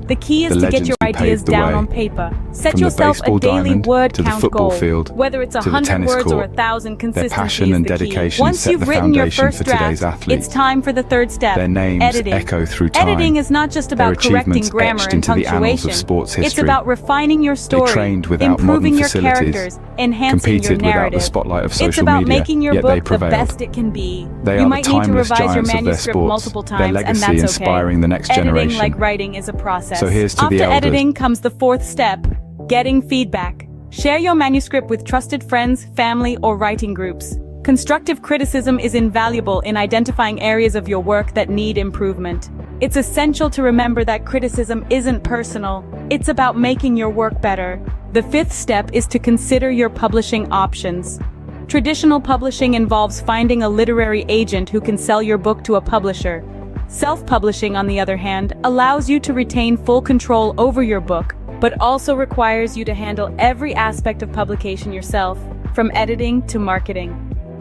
The key is The to get legends your who ideas paved the down way. on paper. Set From the yourself a baseball daily diamond word to the count football goal. field Whether it's to the 100 tennis words or court. 1,000, Their consistency passion is and the key. dedication Once set you've the written your foundation first for today's draft, athletes. it's time for the third step. Their names editing. echo through time. Editing is not just Their about correcting achievements grammar etched and into the annals punctuation. of sports It's history. about refining your story, trained without improving modern your facilities, characters, enhancing competed your without narrative. the spotlight of It's social about media, making your yet they book the prevailed. best it can be. They You are the might need to timeless revise your giants of their manuscript sports, multiple their times, and legacy that's okay. inspiring the next Editing, generation. like writing, is a process. So here's to After the elders. editing comes the fourth step: getting feedback. Share your manuscript with trusted friends, family, or writing groups. Constructive criticism is invaluable in identifying areas of your work that need improvement. It's essential to remember that criticism isn't personal. It's about making your work better. The fifth step is to consider your publishing options. Traditional publishing involves finding a literary agent who can sell your book to a publisher. Self-publishing, on the other hand, allows you to retain full control over your book, but also requires you to handle every aspect of publication yourself, from editing to marketing.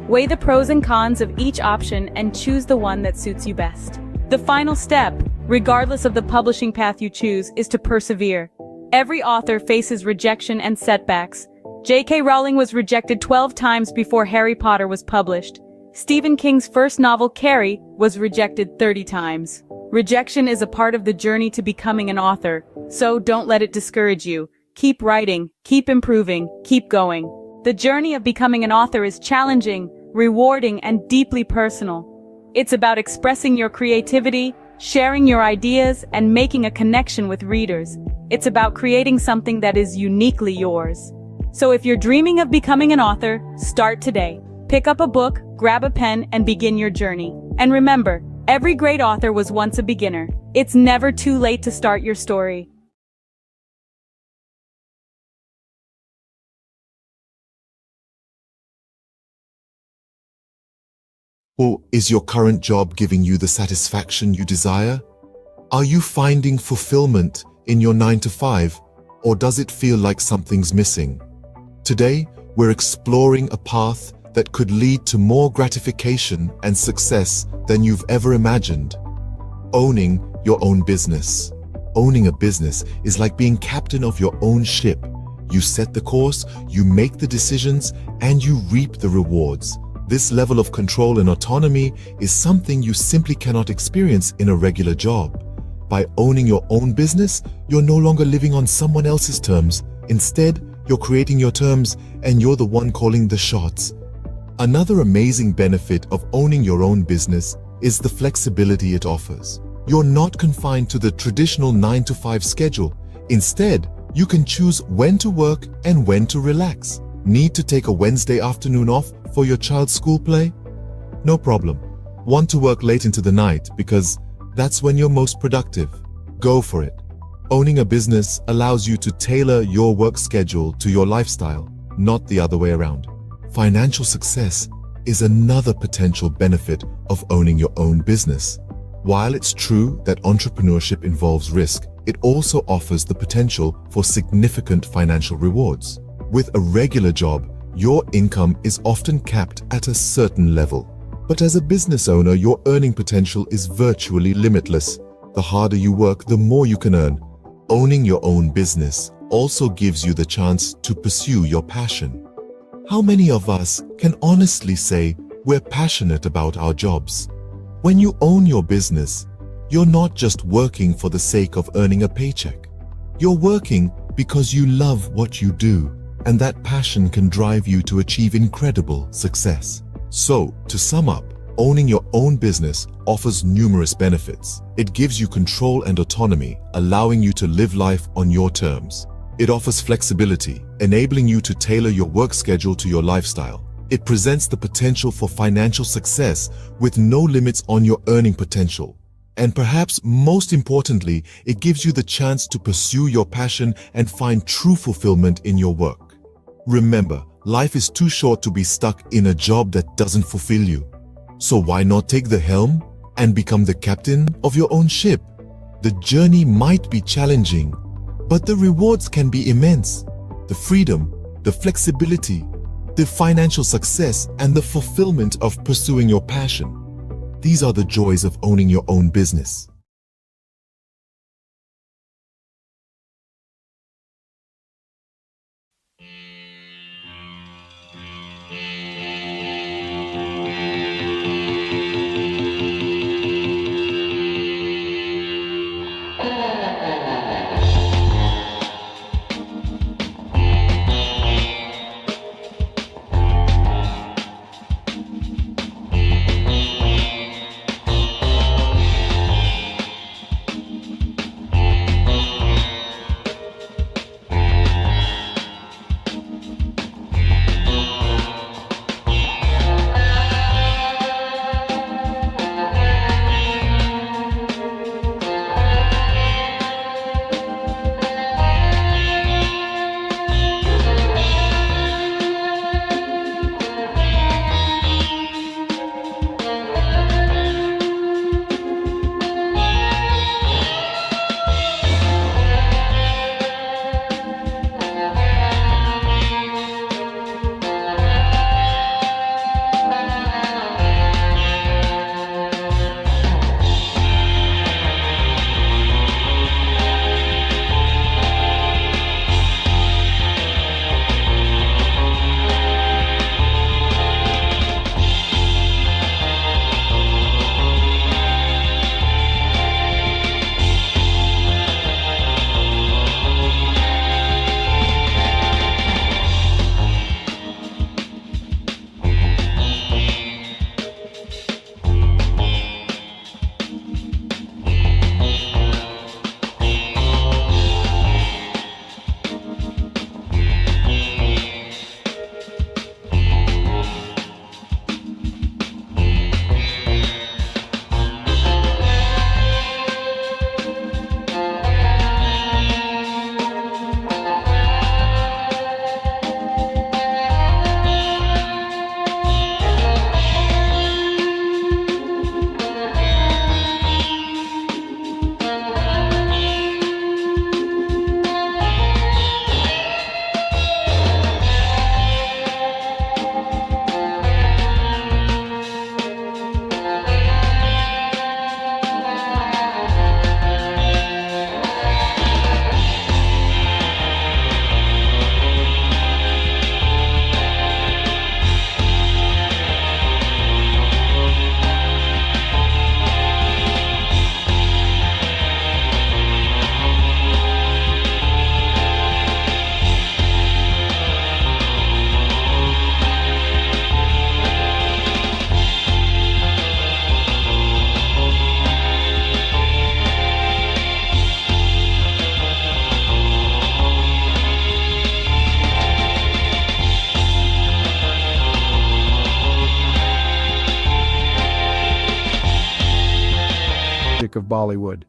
Weigh the pros and cons of each option and choose the one that suits you best. The final step, regardless of the publishing path you choose, is to persevere. Every author faces rejection and setbacks. J.K. Rowling was rejected 12 times before Harry Potter was published. Stephen King's first novel, Carrie, was rejected 30 times. Rejection is a part of the journey to becoming an author, so don't let it discourage you. Keep writing, keep improving, keep going. The journey of becoming an author is challenging, rewarding, and deeply personal. It's about expressing your creativity, sharing your ideas, and making a connection with readers. It's about creating something that is uniquely yours. So if you're dreaming of becoming an author, start today. Pick up a book, grab a pen, and begin your journey. And remember, every great author was once a beginner. It's never too late to start your story. Or is your current job giving you the satisfaction you desire? Are you finding fulfillment in your 9-to-5, or does it feel like something's missing? Today, we're exploring a path that could lead to more gratification and success than you've ever imagined. Owning your own business. Owning a business is like being captain of your own ship. You set the course, you make the decisions, and you reap the rewards. This level of control and autonomy is something you simply cannot experience in a regular job. By owning your own business, you're no longer living on someone else's terms. Instead, you're creating your terms, and you're the one calling the shots. Another amazing benefit of owning your own business is the flexibility it offers. You're not confined to the traditional 9-to-5 schedule. Instead, you can choose when to work and when to relax. Need to take a Wednesday afternoon off for your child's school play? No problem. Want to work late into the night because that's when you're most productive? Go for it. Owning a business allows you to tailor your work schedule to your lifestyle, not the other way around. Financial success is another potential benefit of owning your own business. While it's true that entrepreneurship involves risk, it also offers the potential for significant financial rewards. With a regular job, your income is often capped at a certain level. But as a business owner, your earning potential is virtually limitless. The harder you work, the more you can earn. Owning your own business also gives you the chance to pursue your passion. How many of us can honestly say we're passionate about our jobs? When you own your business, you're not just working for the sake of earning a paycheck. You're working because you love what you do, and that passion can drive you to achieve incredible success. So, to sum up, owning your own business offers numerous benefits. It gives you control and autonomy, allowing you to live life on your terms. It offers flexibility, enabling you to tailor your work schedule to your lifestyle. It presents the potential for financial success with no limits on your earning potential. And perhaps most importantly, it gives you the chance to pursue your passion and find true fulfillment in your work. Remember, life is too short to be stuck in a job that doesn't fulfill you. So why not take the helm and become the captain of your own ship? The journey might be challenging, but the rewards can be immense. The freedom, the flexibility, the financial success, and the fulfillment of pursuing your passion. These are the joys of owning your own business. Bollywood.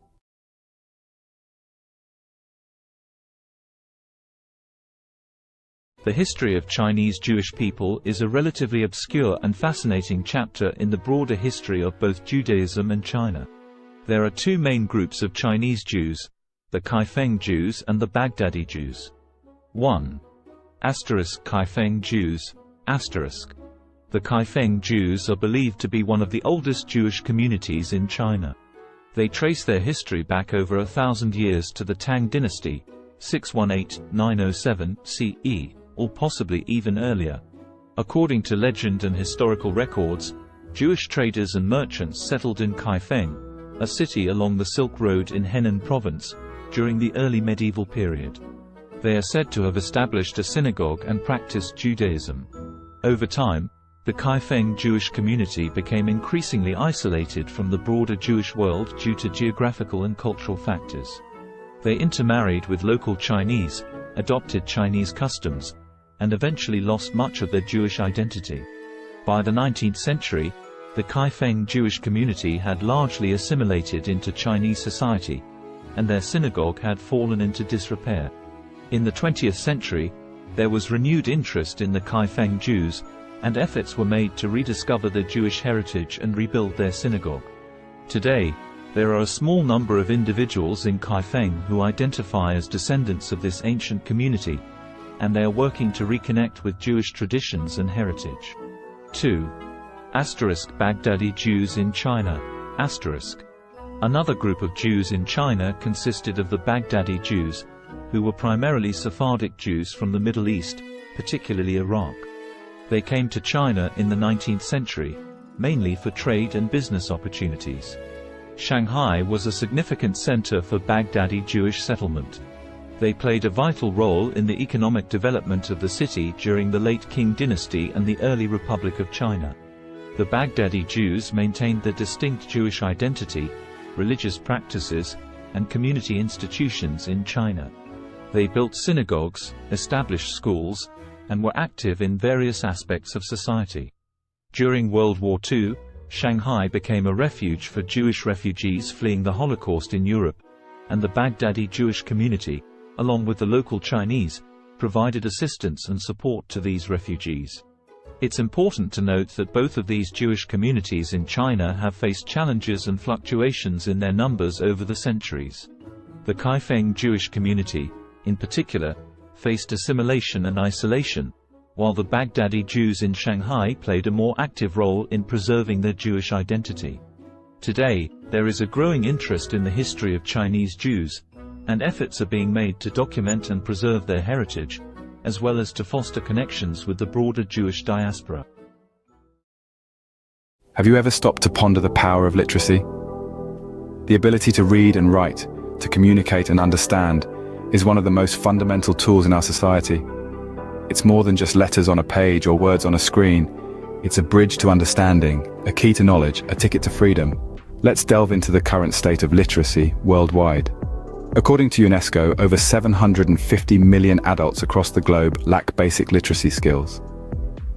The history of Chinese Jewish people is a relatively obscure and fascinating chapter in the broader history of both Judaism and China. There are two main groups of Chinese Jews, the Kaifeng Jews and the Baghdadi Jews. 1. Kaifeng Jews. The Kaifeng Jews are believed to be one of the oldest Jewish communities in China. They trace their history back over 1,000 years to the Tang dynasty, 618–907 CE, or possibly even earlier. According to legend and historical records, Jewish traders and merchants settled in Kaifeng, a city along the Silk Road in Henan province, during the early medieval period. They are said to have established a synagogue and practiced Judaism. Over time, the Kaifeng Jewish community became increasingly isolated from the broader Jewish world due to geographical and cultural factors. They intermarried with local Chinese, adopted Chinese customs, and eventually lost much of their Jewish identity. By the 19th century, the Kaifeng Jewish community had largely assimilated into Chinese society, and their synagogue had fallen into disrepair. In the 20th century, there was renewed interest in the Kaifeng Jews, and efforts were made to rediscover their Jewish heritage and rebuild their synagogue. Today, there are a small number of individuals in Kaifeng who identify as descendants of this ancient community, and they are working to reconnect with Jewish traditions and heritage. 2. Baghdadi Jews in China. Another group of Jews in China consisted of the Baghdadi Jews, who were primarily Sephardic Jews from the Middle East, particularly Iraq. They came to China in the 19th century, mainly for trade and business opportunities. Shanghai was a significant center for Baghdadi Jewish settlement. They played a vital role in the economic development of the city during the late Qing dynasty and the early Republic of China. The Baghdadi Jews maintained their distinct Jewish identity, religious practices, and community institutions in China. They built synagogues, established schools, and were active in various aspects of society. During World War II, Shanghai became a refuge for Jewish refugees fleeing the Holocaust in Europe, and the Baghdadi Jewish community, along with the local Chinese, provided assistance and support to these refugees. It's important to note that both of these Jewish communities in China have faced challenges and fluctuations in their numbers over the centuries. The Kaifeng Jewish community, in particular, faced assimilation and isolation, while the Baghdadi Jews in Shanghai played a more active role in preserving their Jewish identity. Today, there is a growing interest in the history of Chinese Jews, and efforts are being made to document and preserve their heritage, as well as to foster connections with the broader Jewish diaspora. Have you ever stopped to ponder the power of literacy? The ability to read and write, to communicate and understand, is one of the most fundamental tools in our society. It's more than just letters on a page or words on a screen. It's a bridge to understanding, a key to knowledge, a ticket to freedom. Let's delve into the current state of literacy worldwide. According to UNESCO, over 750 million adults across the globe lack basic literacy skills.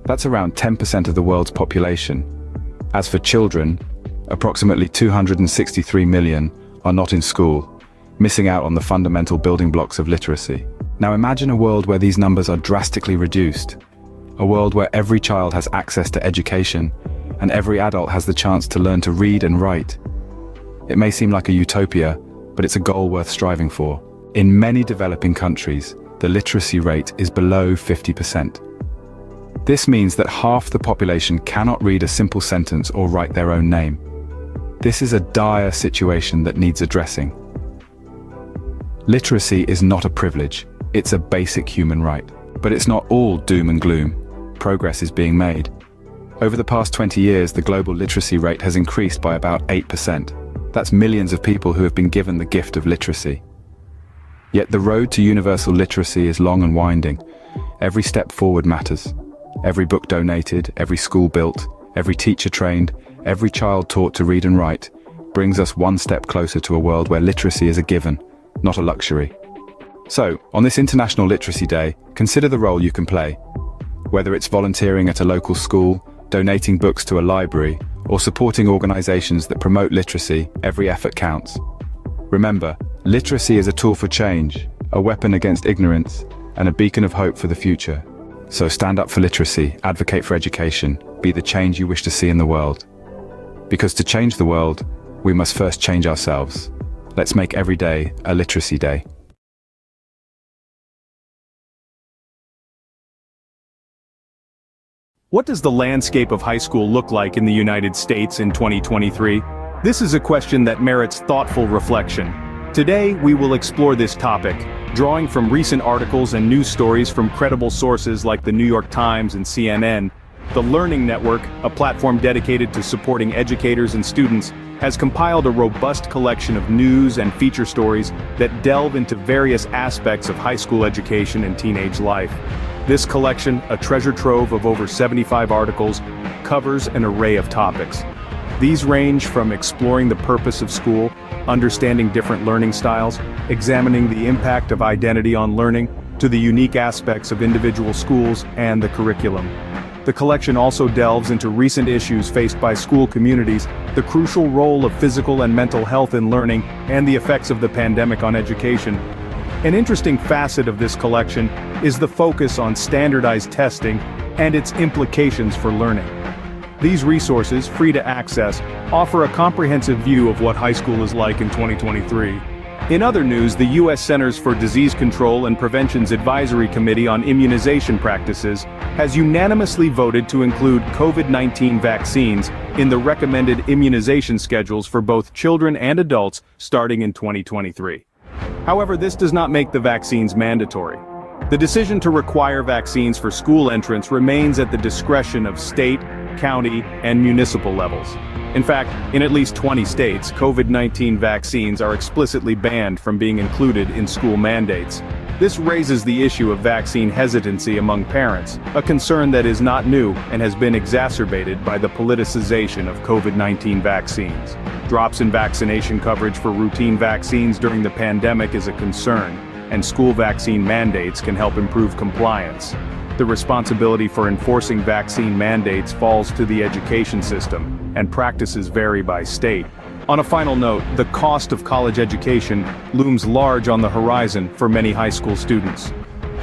That's around 10% of the world's population. As for children, approximately 263 million are not in school, missing out on the fundamental building blocks of literacy. Now imagine a world where these numbers are drastically reduced. A world where every child has access to education, and every adult has the chance to learn to read and write. It may seem like a utopia, but it's a goal worth striving for. In many developing countries, the literacy rate is below 50%. This means that half the population cannot read a simple sentence or write their own name. This is a dire situation that needs addressing. Literacy is not a privilege, it's a basic human right. But it's not all doom and gloom. Progress is being made. Over the past 20 years, the global literacy rate has increased by about 8%. That's millions of people who have been given the gift of literacy. Yet the road to universal literacy is long and winding. Every step forward matters. Every book donated, every school built, every teacher trained, every child taught to read and write, brings us one step closer to a world where literacy is a given, not a luxury. So, on this International Literacy Day, consider the role you can play. Whether it's volunteering at a local school, donating books to a library, or supporting organizations that promote literacy, every effort counts. Remember, literacy is a tool for change, a weapon against ignorance, and a beacon of hope for the future. So stand up for literacy, advocate for education, be the change you wish to see in the world. Because to change the world, we must first change ourselves. Let's make every day a literacy day. What does the landscape of high school look like in the United States in 2023? This is a question that merits thoughtful reflection. Today, we will explore this topic, drawing from recent articles and news stories from credible sources like the New York Times and CNN. The Learning Network, a platform dedicated to supporting educators and students, has compiled a robust collection of news and feature stories that delve into various aspects of high school education and teenage life. This collection, a treasure trove of over 75 articles, covers an array of topics. These range from exploring the purpose of school, understanding different learning styles, examining the impact of identity on learning, to the unique aspects of individual schools and the curriculum. The collection also delves into recent issues faced by school communities, the crucial role of physical and mental health in learning, and the effects of the pandemic on education. An interesting facet of this collection is the focus on standardized testing and its implications for learning. These resources, free to access, offer a comprehensive view of what high school is like in 2023. In other news, the U.S. Centers for Disease Control and Prevention's Advisory Committee on Immunization Practices has unanimously voted to include COVID-19 vaccines in the recommended immunization schedules for both children and adults starting in 2023. However, this does not make the vaccines mandatory. The decision to require vaccines for school entrance remains at the discretion of state, county, and municipal levels. In fact, in at least 20 states, COVID-19 vaccines are explicitly banned from being included in school mandates. This raises the issue of vaccine hesitancy among parents, a concern that is not new and has been exacerbated by the politicization of COVID-19 vaccines. Drops in vaccination coverage for routine vaccines during the pandemic is a concern, and school vaccine mandates can help improve compliance. The responsibility for enforcing vaccine mandates falls to the education system, and practices vary by state. On a final note, the cost of college education looms large on the horizon for many high school students.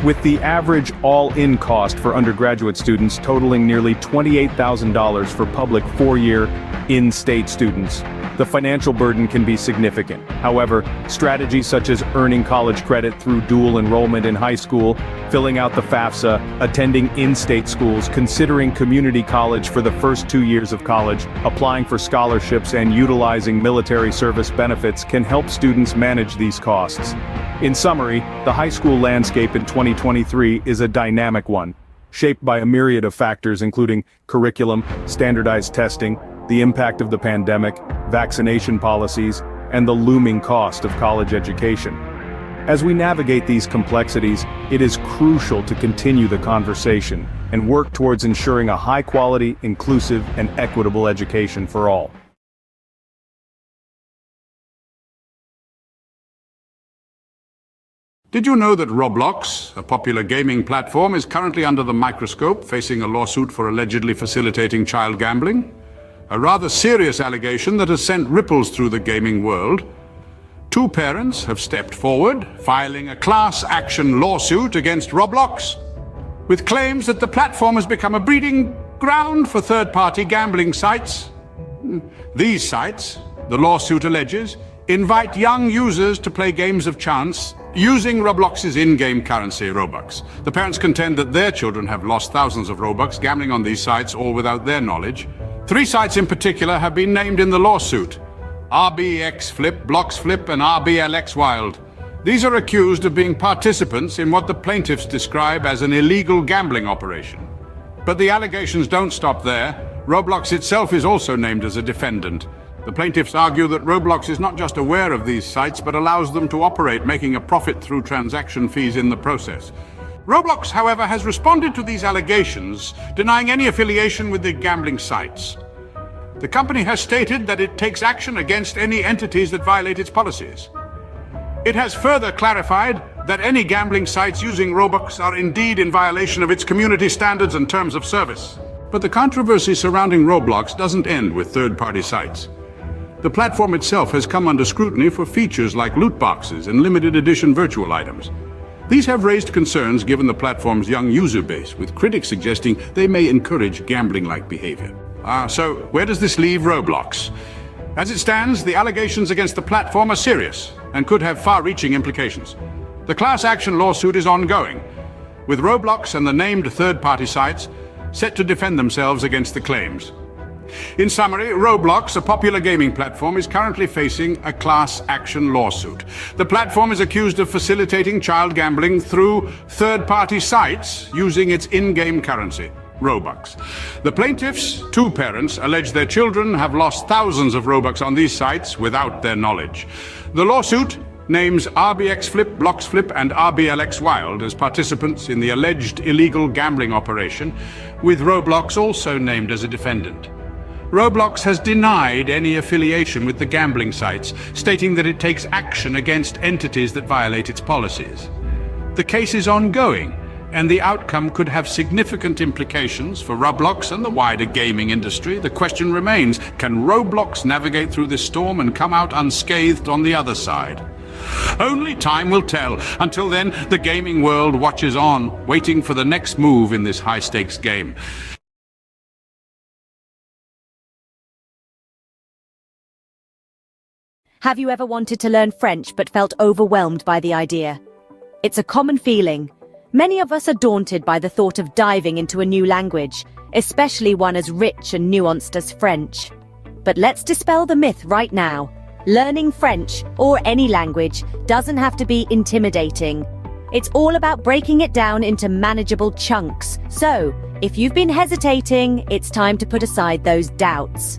With the average all-in cost for undergraduate students totaling nearly $28,000 for public four-year, in-state students, the financial burden can be significant. However, strategies such as earning college credit through dual enrollment in high school, filling out the FAFSA, attending in-state schools, considering community college for the first 2 years of college, applying for scholarships, and utilizing military service benefits can help students manage these costs. In summary, the high school landscape in 2023 is a dynamic one, shaped by a myriad of factors including curriculum, standardized testing, the impact of the pandemic, vaccination policies, and the looming cost of college education. As we navigate these complexities, it is crucial to continue the conversation and work towards ensuring a high-quality, inclusive, and equitable education for all. Did you know that Roblox, a popular gaming platform, is currently under the microscope, facing a lawsuit for allegedly facilitating child gambling? A rather serious allegation that has sent ripples through the gaming world. Two parents have stepped forward, filing a class action lawsuit against Roblox, with claims that the platform has become a breeding ground for third-party gambling sites. These sites, the lawsuit alleges, invite young users to play games of chance using Roblox's in-game currency, Robux. The parents contend that their children have lost thousands of Robux gambling on these sites, all without their knowledge. 3 sites in particular have been named in the lawsuit: RBX Flip, Blocks Flip, and RBLX Wild. These are accused of being participants in what the plaintiffs describe as an illegal gambling operation. But the allegations don't stop there. Roblox itself is also named as a defendant. The plaintiffs argue that Roblox is not just aware of these sites, but allows them to operate, making a profit through transaction fees in the process. Roblox, however, has responded to these allegations, denying any affiliation with the gambling sites. The company has stated that it takes action against any entities that violate its policies. It has further clarified that any gambling sites using Robux are indeed in violation of its community standards and terms of service. But the controversy surrounding Roblox doesn't end with third-party sites. The platform itself has come under scrutiny for features like loot boxes and limited edition virtual items. These have raised concerns given the platform's young user base, with critics suggesting they may encourage gambling-like behavior. So where does this leave Roblox? As it stands, the allegations against the platform are serious and could have far-reaching implications. The class action lawsuit is ongoing, with Roblox and the named third-party sites set to defend themselves against the claims. In summary, Roblox, a popular gaming platform, is currently facing a class action lawsuit. The platform is accused of facilitating child gambling through third-party sites using its in-game currency, Robux. The plaintiffs, two parents, allege their children have lost thousands of Robux on these sites without their knowledge. The lawsuit names RBX Flip, Blocks Flip, and RBLX Wild as participants in the alleged illegal gambling operation, with Roblox also named as a defendant. Roblox has denied any affiliation with the gambling sites, stating that it takes action against entities that violate its policies. The case is ongoing, and the outcome could have significant implications for Roblox and the wider gaming industry. The question remains, can Roblox navigate through this storm and come out unscathed on the other side? Only time will tell. Until then, the gaming world watches on, waiting for the next move in this high-stakes game. Have you ever wanted to learn French but felt overwhelmed by the idea? It's a common feeling. Many of us are daunted by the thought of diving into a new language, especially one as rich and nuanced as French. But let's dispel the myth right now. Learning French, or any language, doesn't have to be intimidating. It's all about breaking it down into manageable chunks. So, if you've been hesitating, it's time to put aside those doubts.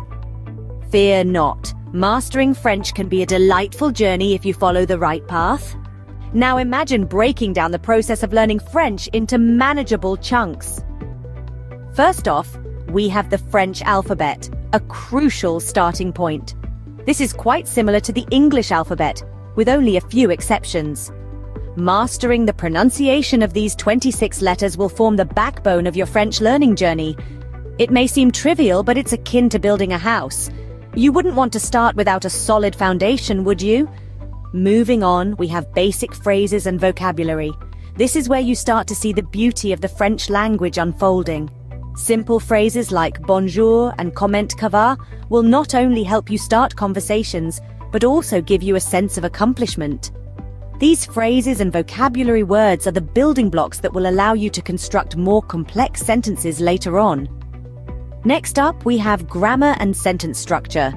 Fear not. Mastering French can be a delightful journey if you follow the right path. Now imagine breaking down the process of learning French into manageable chunks. First off, we have the French alphabet, a crucial starting point. This is quite similar to the English alphabet, with only a few exceptions. Mastering the pronunciation of these 26 letters will form the backbone of your French learning journey. It may seem trivial, but it's akin to building a house. You wouldn't want to start without a solid foundation, would you? Moving on, we have basic phrases and vocabulary. This is where you start to see the beauty of the French language unfolding. Simple phrases like bonjour and comment ça va will not only help you start conversations, but also give you a sense of accomplishment. These phrases and vocabulary words are the building blocks that will allow you to construct more complex sentences later on. Next up, we have grammar and sentence structure.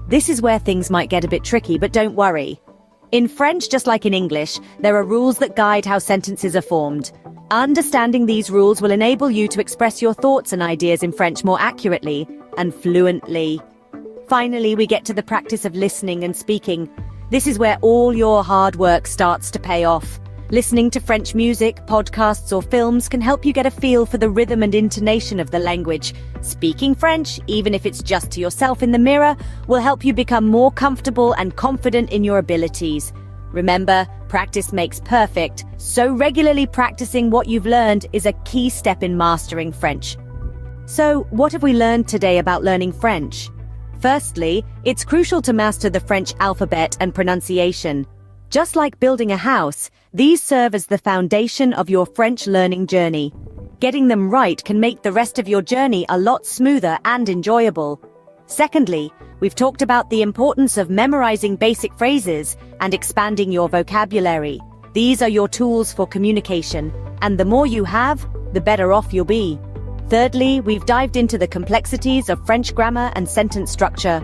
This is where things might get a bit tricky, but don't worry. In French, just like in English, there are rules that guide how sentences are formed. Understanding these rules will enable you to express your thoughts and ideas in French more accurately and fluently. Finally, we get to the practice of listening and speaking. This is where all your hard work starts to pay off. Listening to French music, podcasts, or films can help you get a feel for the rhythm and intonation of the language. Speaking French, even if it's just to yourself in the mirror, will help you become more comfortable and confident in your abilities. Remember, practice makes perfect, so regularly practicing what you've learned is a key step in mastering French. So, what have we learned today about learning French? Firstly, it's crucial to master the French alphabet and pronunciation. Just like building a house, these serve as the foundation of your French learning journey. Getting them right can make the rest of your journey a lot smoother and enjoyable. Secondly, we've talked about the importance of memorizing basic phrases and expanding your vocabulary. These are your tools for communication, and the more you have, the better off you'll be. Thirdly, we've dived into the complexities of French grammar and sentence structure.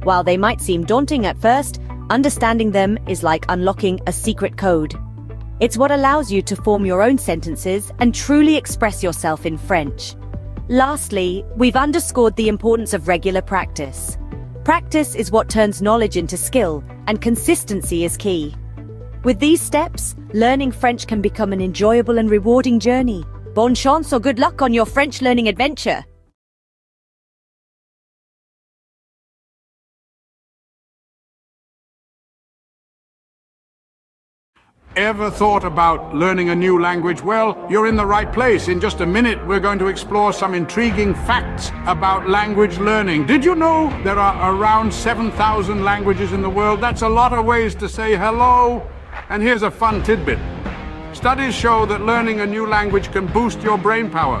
While they might seem daunting at first, understanding them is like unlocking a secret code. It's what allows you to form your own sentences and truly express yourself in French. Lastly, we've underscored the importance of regular practice. Practice is what turns knowledge into skill, and consistency is key. With these steps, learning French can become an enjoyable and rewarding journey. Bonne chance or good luck on your French learning adventure! Ever thought about learning a new language? Well, you're in the right place. In just a minute, we're going to explore some intriguing facts about language learning. Did you know there are around 7,000 languages in the world? That's a lot of ways to say hello. And here's a fun tidbit. Studies show that learning a new language can boost your brain power.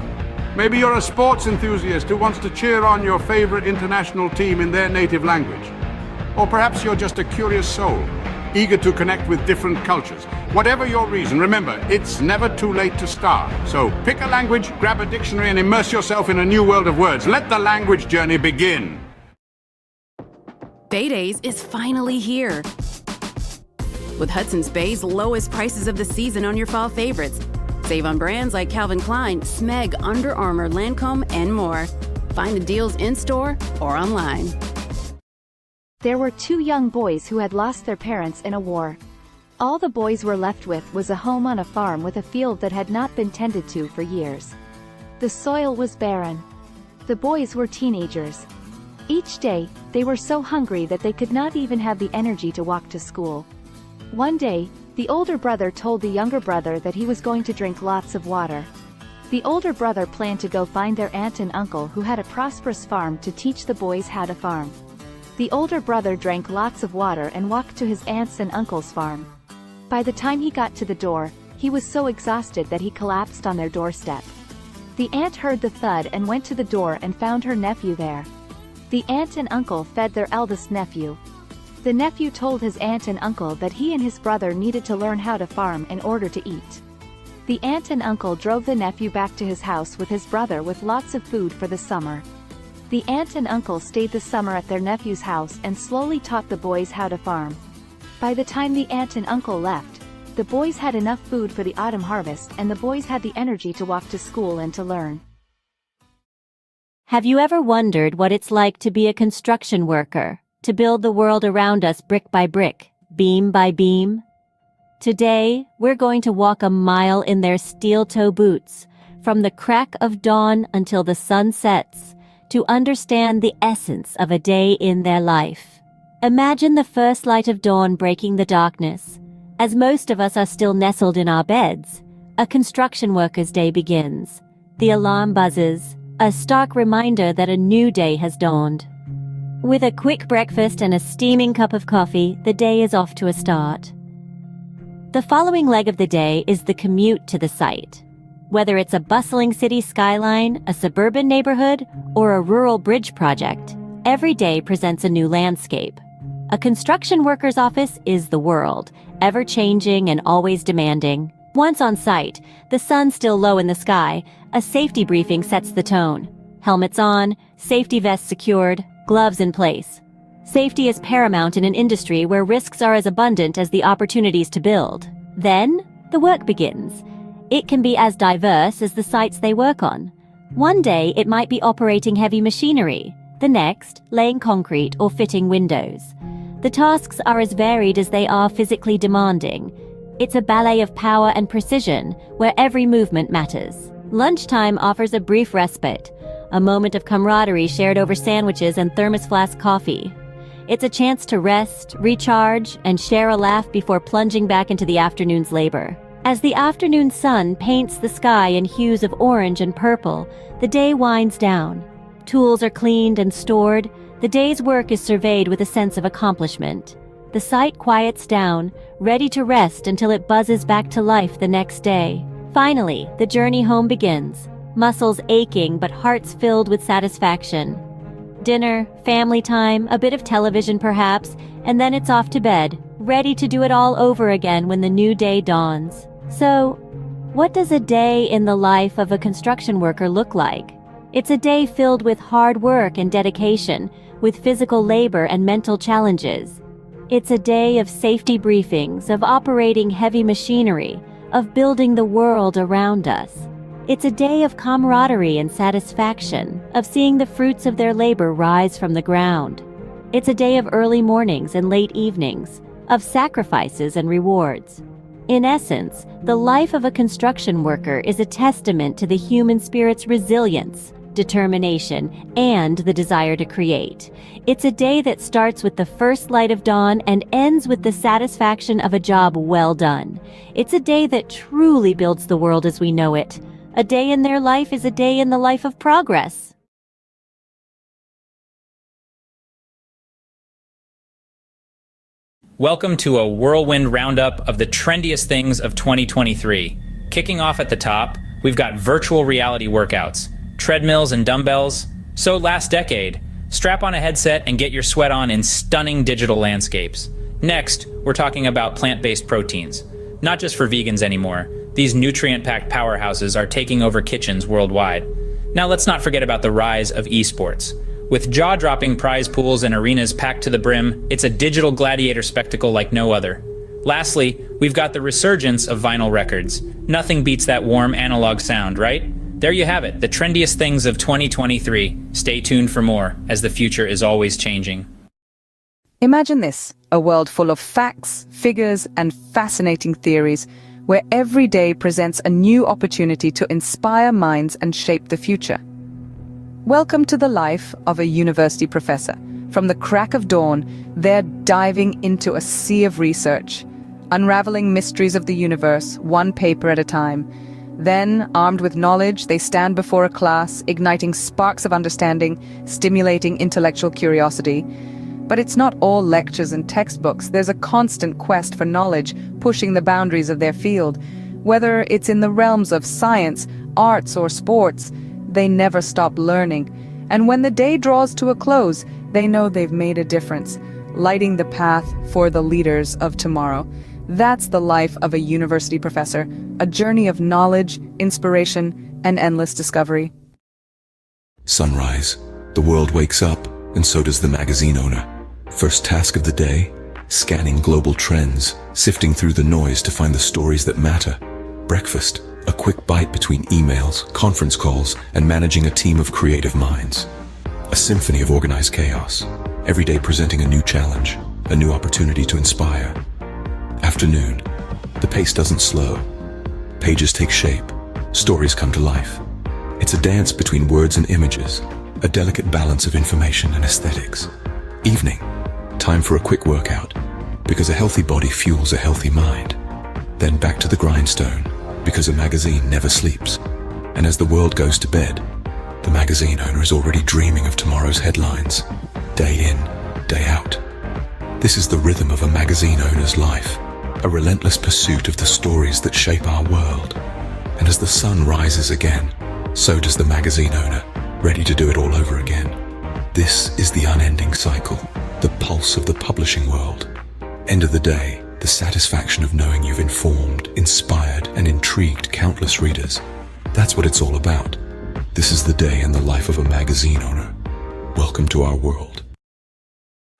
Maybe you're a sports enthusiast who wants to cheer on your favorite international team in their native language. Or perhaps you're just a curious soul, eager to connect with different cultures. Whatever your reason, remember, it's never too late to start. So pick a language, grab a dictionary, and immerse yourself in a new world of words. Let the language journey begin. Bay Days is finally here. With Hudson's Bay's lowest prices of the season on your fall favorites. Save on brands like Calvin Klein, Smeg, Under Armour, Lancome, and more. Find the deals in-store or online. There were two young boys who had lost their parents in a war. All the boys were left with was a home on a farm with a field that had not been tended to for years. The soil was barren. The boys were teenagers. Each day, they were so hungry that they could not even have the energy to walk to school. One day, the older brother told the younger brother that he was going to drink lots of water. The older brother planned to go find their aunt and uncle who had a prosperous farm to teach the boys how to farm. The older brother drank lots of water and walked to his aunt's and uncle's farm. By the time he got to the door, he was so exhausted that he collapsed on their doorstep. The aunt heard the thud and went to the door and found her nephew there. The aunt and uncle fed their eldest nephew. The nephew told his aunt and uncle that he and his brother needed to learn how to farm in order to eat. The aunt and uncle drove the nephew back to his house with his brother with lots of food for the summer. The aunt and uncle stayed the summer at their nephew's house and slowly taught the boys how to farm. By the time the aunt and uncle left, the boys had enough food for the autumn harvest and the boys had the energy to walk to school and to learn. Have you ever wondered what it's like to be a construction worker, to build the world around us brick by brick, beam by beam? Today, we're going to walk a mile in their steel-toe boots, from the crack of dawn until the sun sets, to understand the essence of a day in their life. Imagine the first light of dawn breaking the darkness. As most of us are still nestled in our beds, a construction worker's day begins. The alarm buzzes, a stark reminder that a new day has dawned. With a quick breakfast and a steaming cup of coffee, the day is off to a start. The following leg of the day is the commute to the site. Whether it's a bustling city skyline, a suburban neighborhood, or a rural bridge project, every day presents a new landscape. A construction worker's office is the world, ever-changing and always demanding. Once on site, the sun still low in the sky, a safety briefing sets the tone. Helmets on, safety vests secured, gloves in place. Safety is paramount in an industry where risks are as abundant as the opportunities to build. Then, the work begins. It can be as diverse as the sites they work on. One day, it might be operating heavy machinery. The next, laying concrete or fitting windows. The tasks are as varied as they are physically demanding. It's a ballet of power and precision, where every movement matters. Lunchtime offers a brief respite, a moment of camaraderie shared over sandwiches and thermos flask coffee. It's a chance to rest, recharge, and share a laugh before plunging back into the afternoon's labor. As the afternoon sun paints the sky in hues of orange and purple, the day winds down. Tools are cleaned and stored. The day's work is surveyed with a sense of accomplishment. The site quiets down, ready to rest until it buzzes back to life the next day. Finally, the journey home begins. Muscles aching but hearts filled with satisfaction. Dinner, family time, a bit of television perhaps, and then it's off to bed, ready to do it all over again when the new day dawns. So, what does a day in the life of a construction worker look like? It's a day filled with hard work and dedication, with physical labor and mental challenges. It's a day of safety briefings, of operating heavy machinery, of building the world around us. It's a day of camaraderie and satisfaction, of seeing the fruits of their labor rise from the ground. It's a day of early mornings and late evenings, of sacrifices and rewards. In essence, the life of a construction worker is a testament to the human spirit's resilience, determination, and the desire to create. It's a day that starts with the first light of dawn and ends with the satisfaction of a job well done. It's a day that truly builds the world as we know it. A day in their life is a day in the life of progress. Welcome to a whirlwind roundup of the trendiest things of 2023. Kicking off at the top, we've got virtual reality workouts, treadmills and dumbbells. So last decade, strap on a headset and get your sweat on in stunning digital landscapes. Next, we're talking about plant-based proteins. Not just for vegans anymore, these nutrient-packed powerhouses are taking over kitchens worldwide. Now let's not forget about the rise of esports. With jaw-dropping prize pools and arenas packed to the brim, it's a digital gladiator spectacle like no other. Lastly, we've got the resurgence of vinyl records. Nothing beats that warm analog sound, right? There you have it, the trendiest things of 2023. Stay tuned for more, as the future is always changing. Imagine this, a world full of facts, figures, and fascinating theories, where every day presents a new opportunity to inspire minds and shape the future. Welcome to the life of a university professor. From the crack of dawn, they're diving into a sea of research, unraveling mysteries of the universe, one paper at a time. Then, armed with knowledge, they stand before a class, igniting sparks of understanding, stimulating intellectual curiosity. But it's not all lectures and textbooks. There's a constant quest for knowledge, pushing the boundaries of their field. Whether it's in the realms of science, arts, or sports, they never stop learning. And when the day draws to a close, they know they've made a difference, lighting the path for the leaders of tomorrow. That's the life of a university professor, a journey of knowledge, inspiration, and endless discovery. Sunrise. The world wakes up, and so does the magazine owner. First task of the day, scanning global trends, sifting through the noise to find the stories that matter. Breakfast. A quick bite between emails, conference calls, and managing a team of creative minds. A symphony of organized chaos, every day presenting a new challenge, a new opportunity to inspire. Afternoon. The pace doesn't slow. Pages take shape, stories come to life. It's a dance between words and images, a delicate balance of information and aesthetics. Evening. Time for a quick workout, because a healthy body fuels a healthy mind. Then back to the grindstone, because a magazine never sleeps. And as the world goes to bed, the magazine owner is already dreaming of tomorrow's headlines, day in, day out. This is the rhythm of a magazine owner's life, a relentless pursuit of the stories that shape our world. And as the sun rises again, so does the magazine owner, ready to do it all over again. This is the unending cycle, the pulse of the publishing world. End of the day, the satisfaction of knowing you've informed, inspired, and intrigued countless readers. That's what it's all about. This is the day in the life of a magazine owner. Welcome to our world.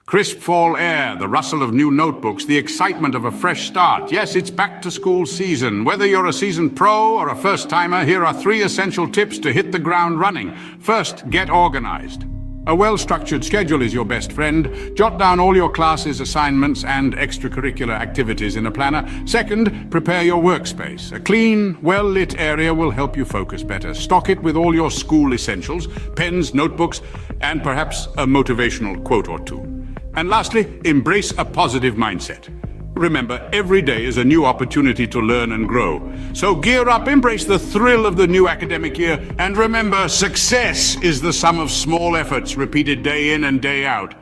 Crisp fall air, the rustle of new notebooks, the excitement of a fresh start. Yes, it's back to school season. Whether you're a seasoned pro or a first-timer, here are 3 essential tips to hit the ground running. First, get organized. A well-structured schedule is your best friend. Jot down all your classes, assignments, and extracurricular activities in a planner. Second, prepare your workspace. A clean, well-lit area will help you focus better. Stock it with all your school essentials, pens, notebooks, and perhaps a motivational quote or two. And lastly, embrace a positive mindset. Remember, every day is a new opportunity to learn and grow. So gear up, embrace the thrill of the new academic year, and remember, success is the sum of small efforts repeated day in and day out.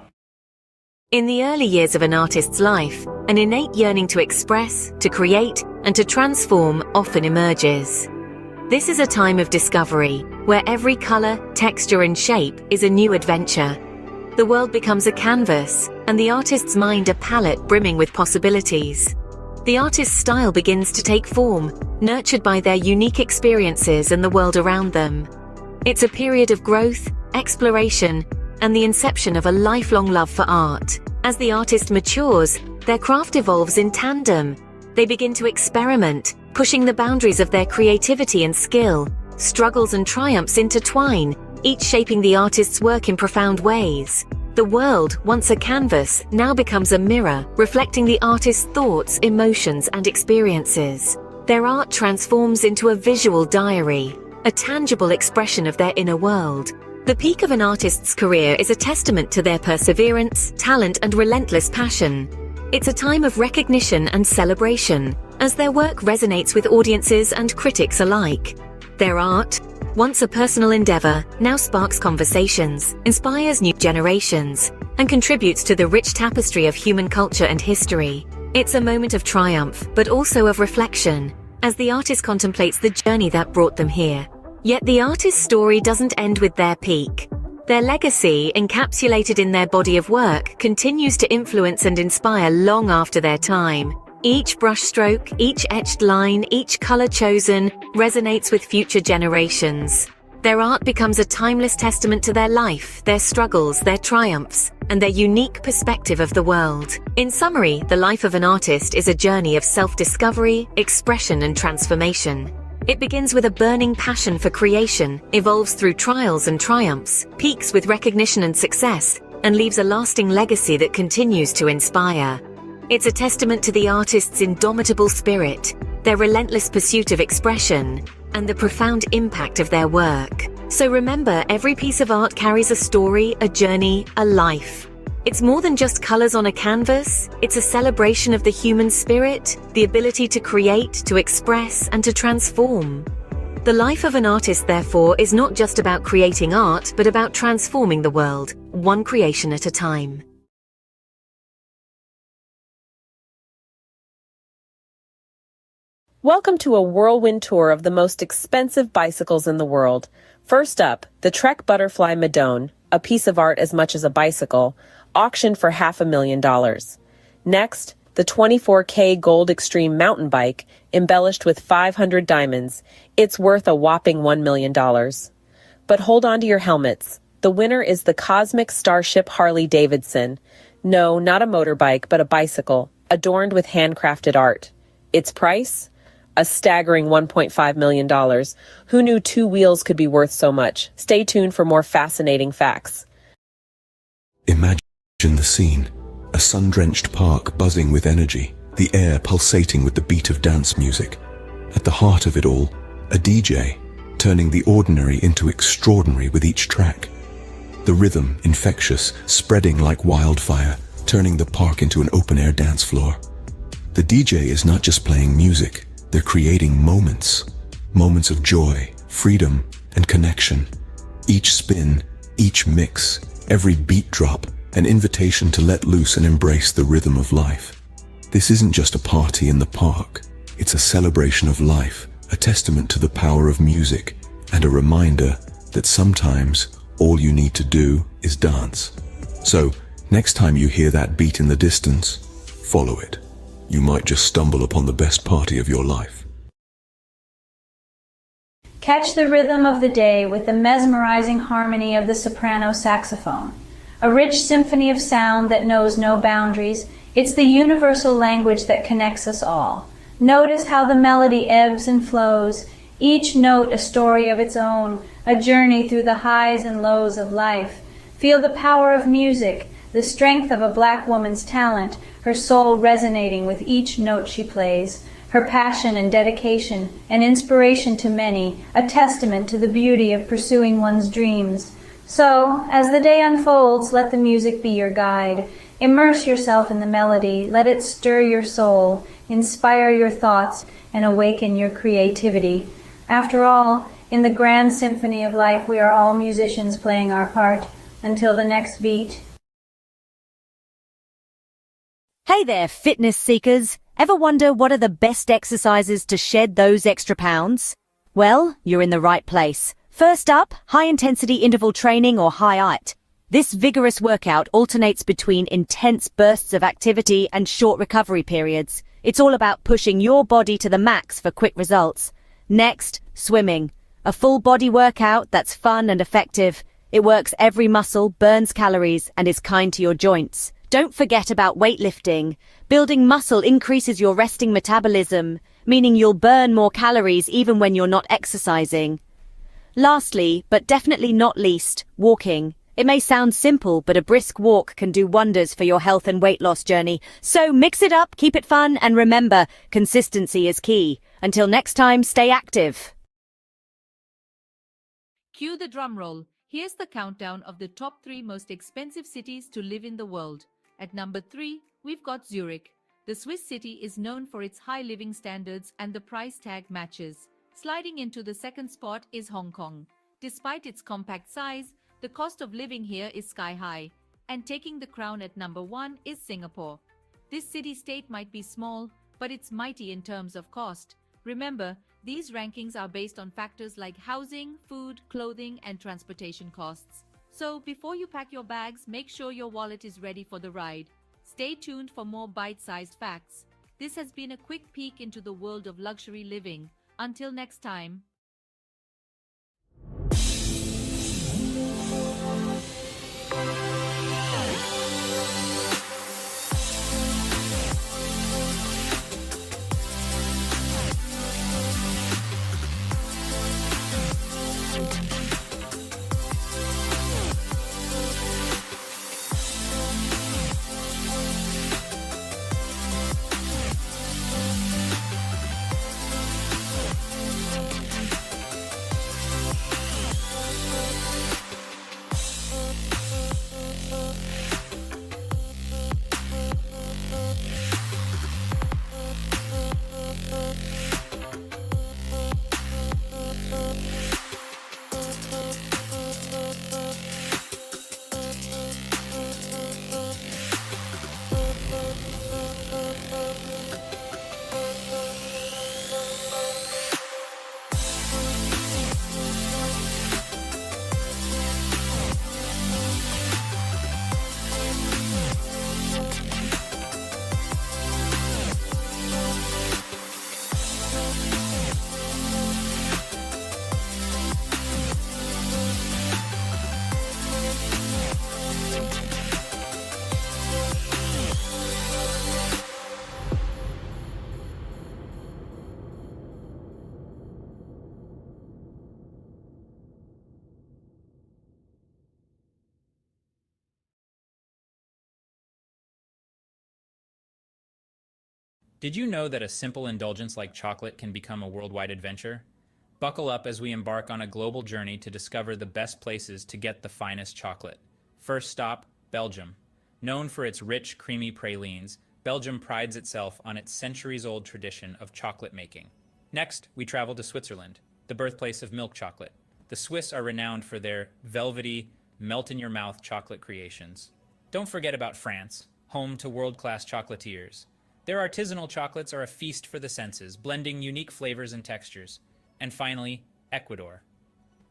In the early years of an artist's life, an innate yearning to express, to create, and to transform often emerges. This is a time of discovery, where every color, texture, and shape is a new adventure. The world becomes a canvas, and the artist's mind a palette brimming with possibilities. The artist's style begins to take form, nurtured by their unique experiences and the world around them. It's a period of growth, exploration, and the inception of a lifelong love for art. As the artist matures, their craft evolves in tandem. They begin to experiment, pushing the boundaries of their creativity and skill. Struggles and triumphs intertwine, each shaping the artist's work in profound ways. The world, once a canvas, now becomes a mirror, reflecting the artist's thoughts, emotions, and experiences. Their art transforms into a visual diary, a tangible expression of their inner world. The peak of an artist's career is a testament to their perseverance, talent, and relentless passion. It's a time of recognition and celebration, as their work resonates with audiences and critics alike. Their art, once a personal endeavor, now sparks conversations, inspires new generations, and contributes to the rich tapestry of human culture and history. It's a moment of triumph, but also of reflection, as the artist contemplates the journey that brought them here. Yet the artist's story doesn't end with their peak. Their legacy, encapsulated in their body of work, continues to influence and inspire long after their time. Each brushstroke, each etched line, each color chosen resonates with future generations. Their art becomes a timeless testament to their life, their struggles, their triumphs, and their unique perspective of the world. In summary, the life of an artist is a journey of self-discovery, expression, and transformation. It begins with a burning passion for creation, evolves through trials and triumphs, peaks with recognition and success, and leaves a lasting legacy that continues to inspire. It's a testament to the artist's indomitable spirit, their relentless pursuit of expression, and the profound impact of their work. So remember, every piece of art carries a story, a journey, a life. It's more than just colors on a canvas. It's a celebration of the human spirit, the ability to create, to express, and to transform. The life of an artist, therefore, is not just about creating art, but about transforming the world, one creation at a time. Welcome to a whirlwind tour of the most expensive bicycles in the world. First up, the Trek Butterfly Madone, a piece of art as much as a bicycle, auctioned for $500,000. Next, the 24K Gold Extreme mountain bike, embellished with 500 diamonds. It's worth a whopping $1 million. But hold on to your helmets. The winner is the Cosmic Starship Harley Davidson. No, not a motorbike, but a bicycle, adorned with handcrafted art. Its price? A staggering $1.5 million. Who knew two wheels could be worth so much? Stay tuned for more fascinating facts. Imagine the scene. A sun-drenched park buzzing with energy, the air pulsating with the beat of dance music. At the heart of it all, a DJ, turning the ordinary into extraordinary with each track. The rhythm, infectious, spreading like wildfire, turning the park into an open-air dance floor. The DJ is not just playing music. They're creating moments. Moments of joy, freedom, and connection. Each spin, each mix, every beat drop, an invitation to let loose and embrace the rhythm of life. This isn't just a party in the park. It's a celebration of life, a testament to the power of music, and a reminder that sometimes all you need to do is dance. So, next time you hear that beat in the distance, follow it. You might just stumble upon the best party of your life. Catch the rhythm of the day with the mesmerizing harmony of the soprano saxophone. A rich symphony of sound that knows no boundaries. It's the universal language that connects us all. Notice how the melody ebbs and flows, each note a story of its own, a journey through the highs and lows of life. Feel the power of music, the strength of a black woman's talent, her soul resonating with each note she plays, her passion and dedication, an inspiration to many, a testament to the beauty of pursuing one's dreams. So, as the day unfolds, let the music be your guide. Immerse yourself in the melody, let it stir your soul, inspire your thoughts, and awaken your creativity. After all, in the grand symphony of life, we are all musicians playing our part. Until the next beat. Hey there, fitness seekers. Ever wonder what are the best exercises to shed those extra pounds? Well, you're in the right place. First up, high-intensity interval training or HIIT. This vigorous workout alternates between intense bursts of activity and short recovery periods. It's all about pushing your body to the max for quick results. Next, swimming. A full body workout that's fun and effective. It works every muscle, burns calories, and is kind to your joints. Don't forget about weightlifting. Building muscle increases your resting metabolism, meaning you'll burn more calories even when you're not exercising. Lastly, but definitely not least, walking. It may sound simple, but a brisk walk can do wonders for your health and weight loss journey. So mix it up, keep it fun, and remember, consistency is key. Until next time, stay active. Cue the drum roll. Here's the countdown of the top 3 most expensive cities to live in the world. At number 3, we've got Zurich. The Swiss city is known for its high living standards and the price tag matches. Sliding into the second spot is Hong Kong. Despite its compact size, the cost of living here is sky high. And taking the crown at number 1 is Singapore. This city-state might be small, but it's mighty in terms of cost. Remember, these rankings are based on factors like housing, food, clothing, and transportation costs. So before you pack your bags, make sure your wallet is ready for the ride. Stay tuned for more bite-sized facts. This has been a quick peek into the world of luxury living. Until next time. Did you know that a simple indulgence like chocolate can become a worldwide adventure? Buckle up as we embark on a global journey to discover the best places to get the finest chocolate. First stop, Belgium. Known for its rich, creamy pralines, Belgium prides itself on its centuries-old tradition of chocolate making. Next, we travel to Switzerland, the birthplace of milk chocolate. The Swiss are renowned for their velvety, melt-in-your-mouth chocolate creations. Don't forget about France, home to world-class chocolatiers. Their artisanal chocolates are a feast for the senses, blending unique flavors and textures. And finally, Ecuador.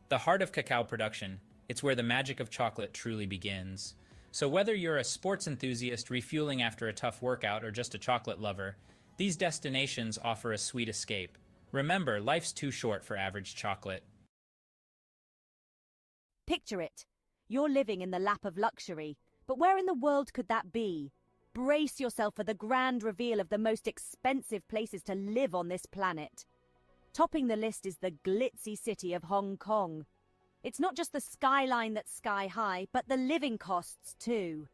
The heart of cacao production, it's where the magic of chocolate truly begins. So whether you're a sports enthusiast refueling after a tough workout or just a chocolate lover, these destinations offer a sweet escape. Remember, life's too short for average chocolate. Picture it. You're living in the lap of luxury, but where in the world could that be? Brace yourself for the grand reveal of the most expensive places to live on this planet. Topping the list is the glitzy city of Hong Kong. It's not just the skyline that's sky high, but the living costs too.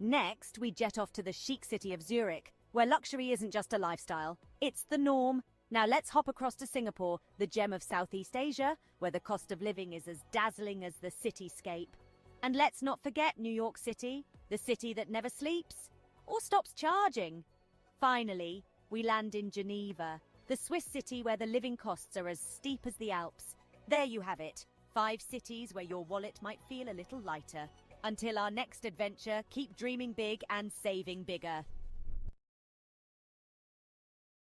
Next, we jet off to the chic city of Zurich, where luxury isn't just a lifestyle, it's the norm. Now let's hop across to Singapore, the gem of Southeast Asia, where the cost of living is as dazzling as the cityscape. And let's not forget New York City, the city that never sleeps or stops charging. Finally, we land in Geneva, the Swiss city where the living costs are as steep as the Alps. There you have it, 5 cities where your wallet might feel a little lighter. Until our next adventure, keep dreaming big and saving bigger.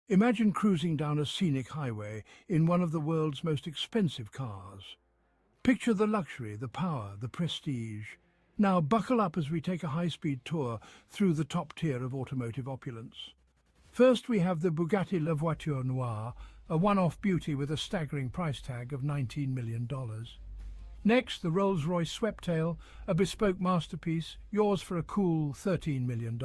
Imagine cruising down a scenic highway in one of the world's most expensive cars. Picture the luxury, the power, the prestige. Now buckle up as we take a high-speed tour through the top tier of automotive opulence. First we have the Bugatti La Voiture Noire, a one-off beauty with a staggering price tag of $19 million. Next, the Rolls-Royce Sweptail, a bespoke masterpiece, yours for a cool $13 million.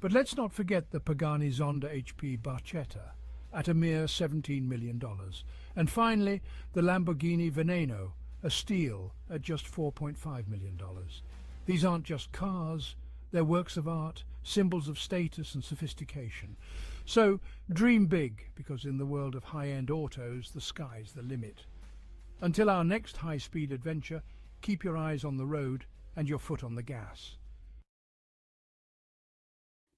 But let's not forget the Pagani Zonda HP Barchetta, at a mere $17 million. And finally, the Lamborghini Veneno, a steal at just $4.5 million. These aren't just cars, they're works of art, symbols of status and sophistication. So dream big, because in the world of high-end autos, the sky's the limit. Until our next high-speed adventure, keep your eyes on the road and your foot on the gas.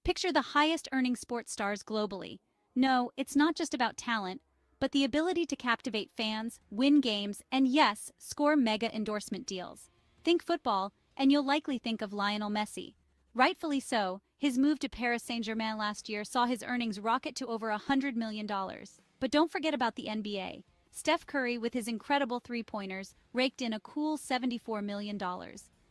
Picture the highest-earning sports stars globally. No, it's not just about talent, but the ability to captivate fans, win games, and yes, score mega endorsement deals. Think football, and you'll likely think of Lionel Messi. Rightfully so, his move to Paris Saint-Germain last year saw his earnings rocket to over $100 million. But don't forget about the NBA. Steph Curry, with his incredible three-pointers, raked in a cool $74 million.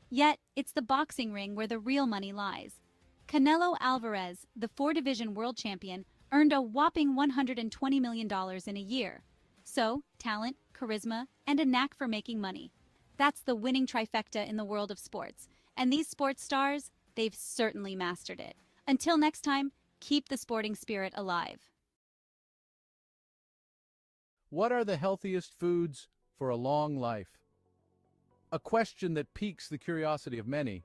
Yet, it's the boxing ring where the real money lies. Canelo Alvarez, the four-division world champion, earned a whopping $120 million in a year. So, talent, charisma, and a knack for making money. That's the winning trifecta in the world of sports. And these sports stars, they've certainly mastered it. Until next time, keep the sporting spirit alive. What are the healthiest foods for a long life? A question that piques the curiosity of many.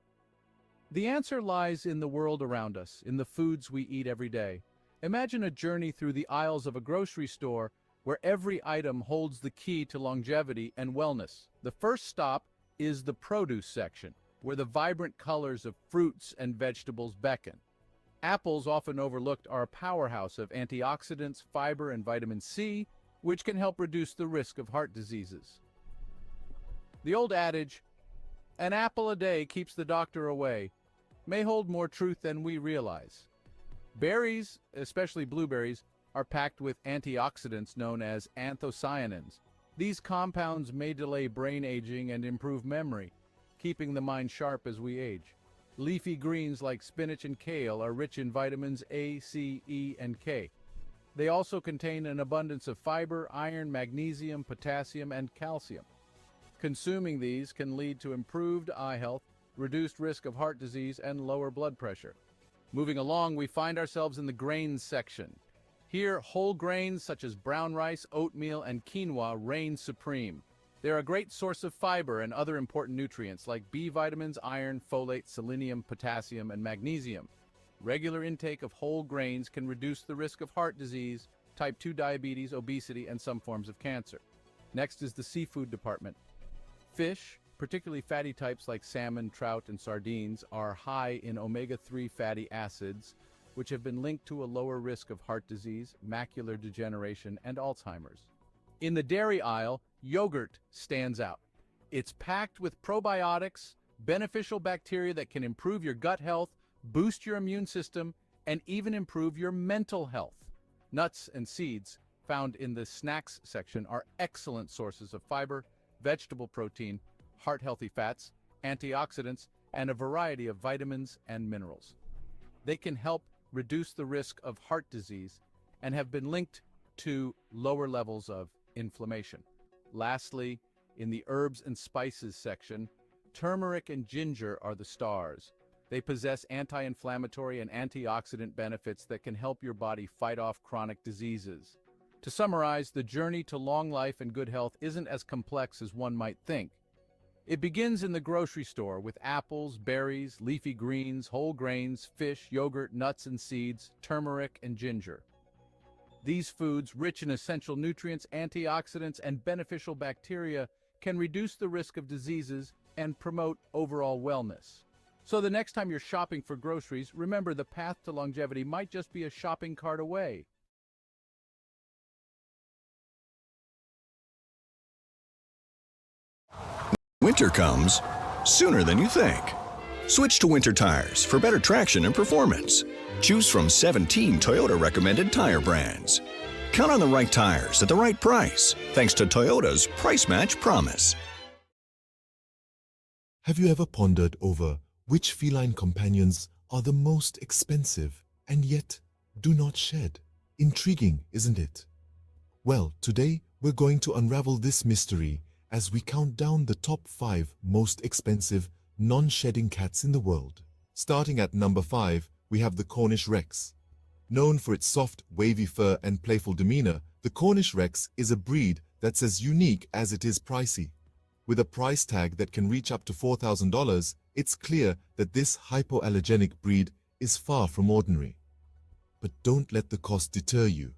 The answer lies in the world around us, in the foods we eat every day. Imagine a journey through the aisles of a grocery store where every item holds the key to longevity and wellness. The first stop is the produce section, where the vibrant colors of fruits and vegetables beckon. Apples, often overlooked, are a powerhouse of antioxidants, fiber, and vitamin C, which can help reduce the risk of heart diseases. The old adage, "An apple a day keeps the doctor away," may hold more truth than we realize. Berries, especially blueberries, are packed with antioxidants known as anthocyanins. These compounds may delay brain aging and improve memory, keeping the mind sharp as we age. Leafy greens like spinach and kale are rich in vitamins A, C, E, and K. They also contain an abundance of fiber, iron, magnesium, potassium, and calcium. Consuming these can lead to improved eye health, reduced risk of heart disease, and lower blood pressure. Moving along, we find ourselves in the grains section. Here, whole grains such as brown rice, oatmeal, and quinoa reign supreme. They're a great source of fiber and other important nutrients like B vitamins, iron, folate, selenium, potassium, and magnesium. Regular intake of whole grains can reduce the risk of heart disease, type 2 diabetes, obesity, and some forms of cancer. Next is the seafood department. Fish, particularly fatty types like salmon, trout, and sardines, are high in omega-3 fatty acids, which have been linked to a lower risk of heart disease, macular degeneration, and Alzheimer's. In the dairy aisle, yogurt stands out. It's packed with probiotics, beneficial bacteria that can improve your gut health, boost your immune system, and even improve your mental health. Nuts and seeds, found in the snacks section, are excellent sources of fiber, vegetable protein, heart-healthy fats, antioxidants, and a variety of vitamins and minerals. They can help reduce the risk of heart disease and have been linked to lower levels of inflammation. Lastly, in the herbs and spices section, turmeric and ginger are the stars. They possess anti-inflammatory and antioxidant benefits that can help your body fight off chronic diseases. To summarize, the journey to long life and good health isn't as complex as one might think. It begins in the grocery store with apples, berries, leafy greens, whole grains, fish, yogurt, nuts and seeds, turmeric, and ginger. These foods, rich in essential nutrients, antioxidants, and beneficial bacteria, can reduce the risk of diseases and promote overall wellness. So the next time you're shopping for groceries, remember the path to longevity might just be a shopping cart away. Winter comes sooner than you think. Switch to Winter tires for better traction and performance. Choose from 17 Toyota recommended tire brands. Count on the right tires at the right price, thanks to Toyota's Price Match Promise. Have you ever pondered over which feline companions are the most expensive and yet do not shed? Intriguing, isn't it? Well, today we're going to unravel this mystery as we count down the top 5 most expensive non-shedding cats in the world. Starting at number 5, we have the Cornish Rex. Known for its soft, wavy fur and playful demeanor, the Cornish Rex is a breed that's as unique as it is pricey. With a price tag that can reach up to $4,000, it's clear that this hypoallergenic breed is far from ordinary. But don't let the cost deter you.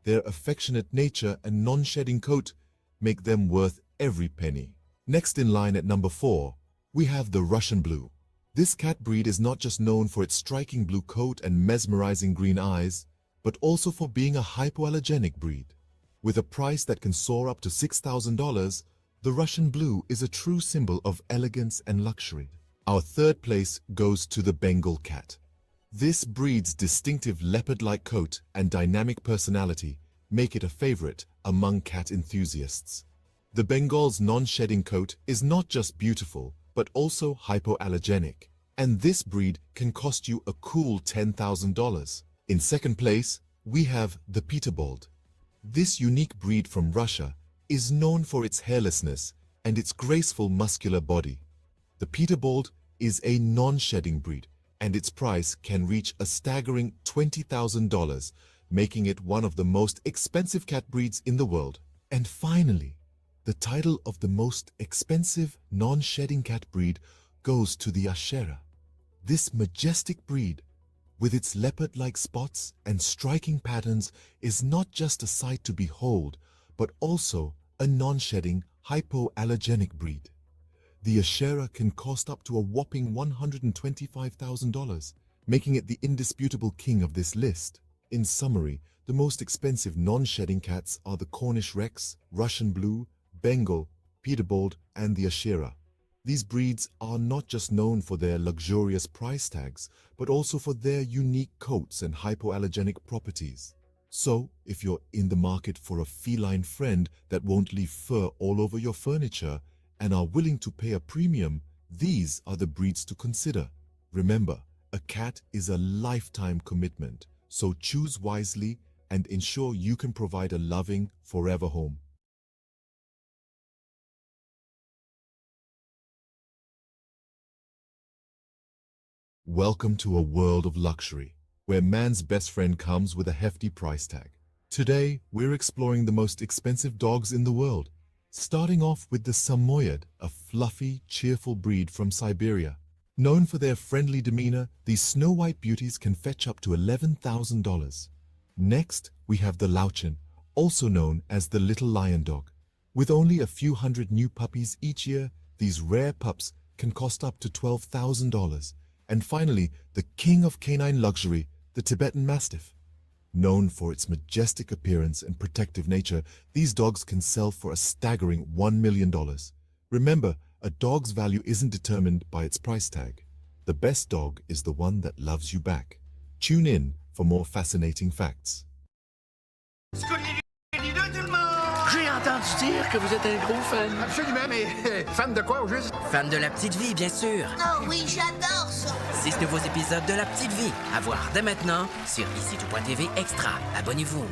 Their affectionate nature and non-shedding coat make them worth every penny. Next in line at number 4, we have the Russian Blue. This cat breed is not just known for its striking blue coat and mesmerizing green eyes, but also for being a hypoallergenic breed. With a price that can soar up to $6,000, the Russian Blue is a true symbol of elegance and luxury. Our third place goes to the Bengal cat. This breed's distinctive leopard-like coat and dynamic personality make it a favorite among cat enthusiasts. The Bengal's non-shedding coat is not just beautiful, but also hypoallergenic, and this breed can cost you a cool $10,000. In second place, we have the Peterbilt. This unique breed from Russia is known for its hairlessness and its graceful muscular body. The Peterbilt is a non-shedding breed, and its price can reach a staggering $20,000, making it one of the most expensive cat breeds in the world. And finally, the title of the most expensive non-shedding cat breed goes to the Ashera. This majestic breed, with its leopard-like spots and striking patterns, is not just a sight to behold, but also a non-shedding, hypoallergenic breed. The Ashera can cost up to a whopping $125,000, making it the indisputable king of this list. In summary, the most expensive non-shedding cats are the Cornish Rex, Russian Blue, Bengal, Peterbilt, and the Ashera. These breeds are not just known for their luxurious price tags, but also for their unique coats and hypoallergenic properties. So, if you're in the market for a feline friend that won't leave fur all over your furniture and are willing to pay a premium, these are the breeds to consider. Remember, a cat is a lifetime commitment, so choose wisely and ensure you can provide a loving, forever home. Welcome to a world of luxury, where man's best friend comes with a hefty price tag. Today, we're exploring the most expensive dogs in the world, starting off with the Samoyed, a fluffy, cheerful breed from Siberia. Known for their friendly demeanor, these snow-white beauties can fetch up to $11,000. Next, we have the Lauchin, also known as the little lion dog. With only a few hundred new puppies each year, these rare pups can cost up to $12,000. And finally, the king of canine luxury, the Tibetan Mastiff. Known for its majestic appearance and protective nature, these dogs can sell for a staggering $1 million. Remember, a dog's value isn't determined by its price tag. The best dog is the one that loves you back. Tune in for more fascinating facts. J'ai entendu dire que vous êtes un gros fan. Absolument, mais fan de quoi au juste? Fan de La Petite Vie, bien sûr. Oh oui, j'adore ça. 6 nouveaux épisodes de La Petite Vie à voir dès maintenant sur ici.tv Extra. Abonnez-vous.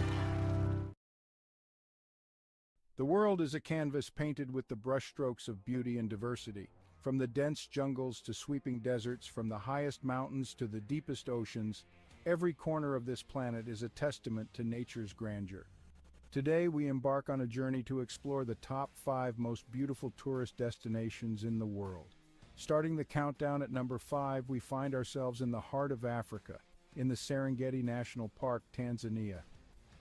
The world is a canvas painted with the brushstrokes of beauty and diversity. From the dense jungles to sweeping deserts, from the highest mountains to the deepest oceans, every corner of this planet is a testament to nature's grandeur. Today, we embark on a journey to explore the top 5 most beautiful tourist destinations in the world. Starting the countdown at number 5, we find ourselves in the heart of Africa, in the Serengeti National Park, Tanzania.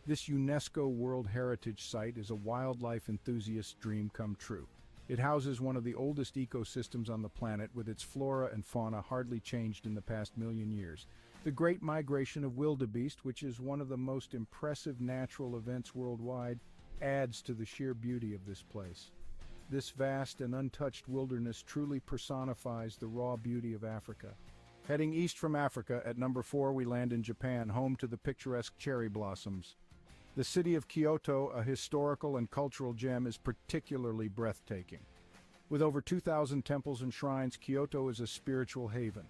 This UNESCO World Heritage Site is a wildlife enthusiast's dream come true. It houses one of the oldest ecosystems on the planet, with its flora and fauna hardly changed in the past million years. The Great Migration of Wildebeest, which is one of the most impressive natural events worldwide, adds to the sheer beauty of this place. This vast and untouched wilderness truly personifies the raw beauty of Africa. Heading east from Africa, at number 4 we land in Japan, home to the picturesque cherry blossoms. The city of Kyoto, a historical and cultural gem, is particularly breathtaking. With over 2,000 temples and shrines, Kyoto is a spiritual haven.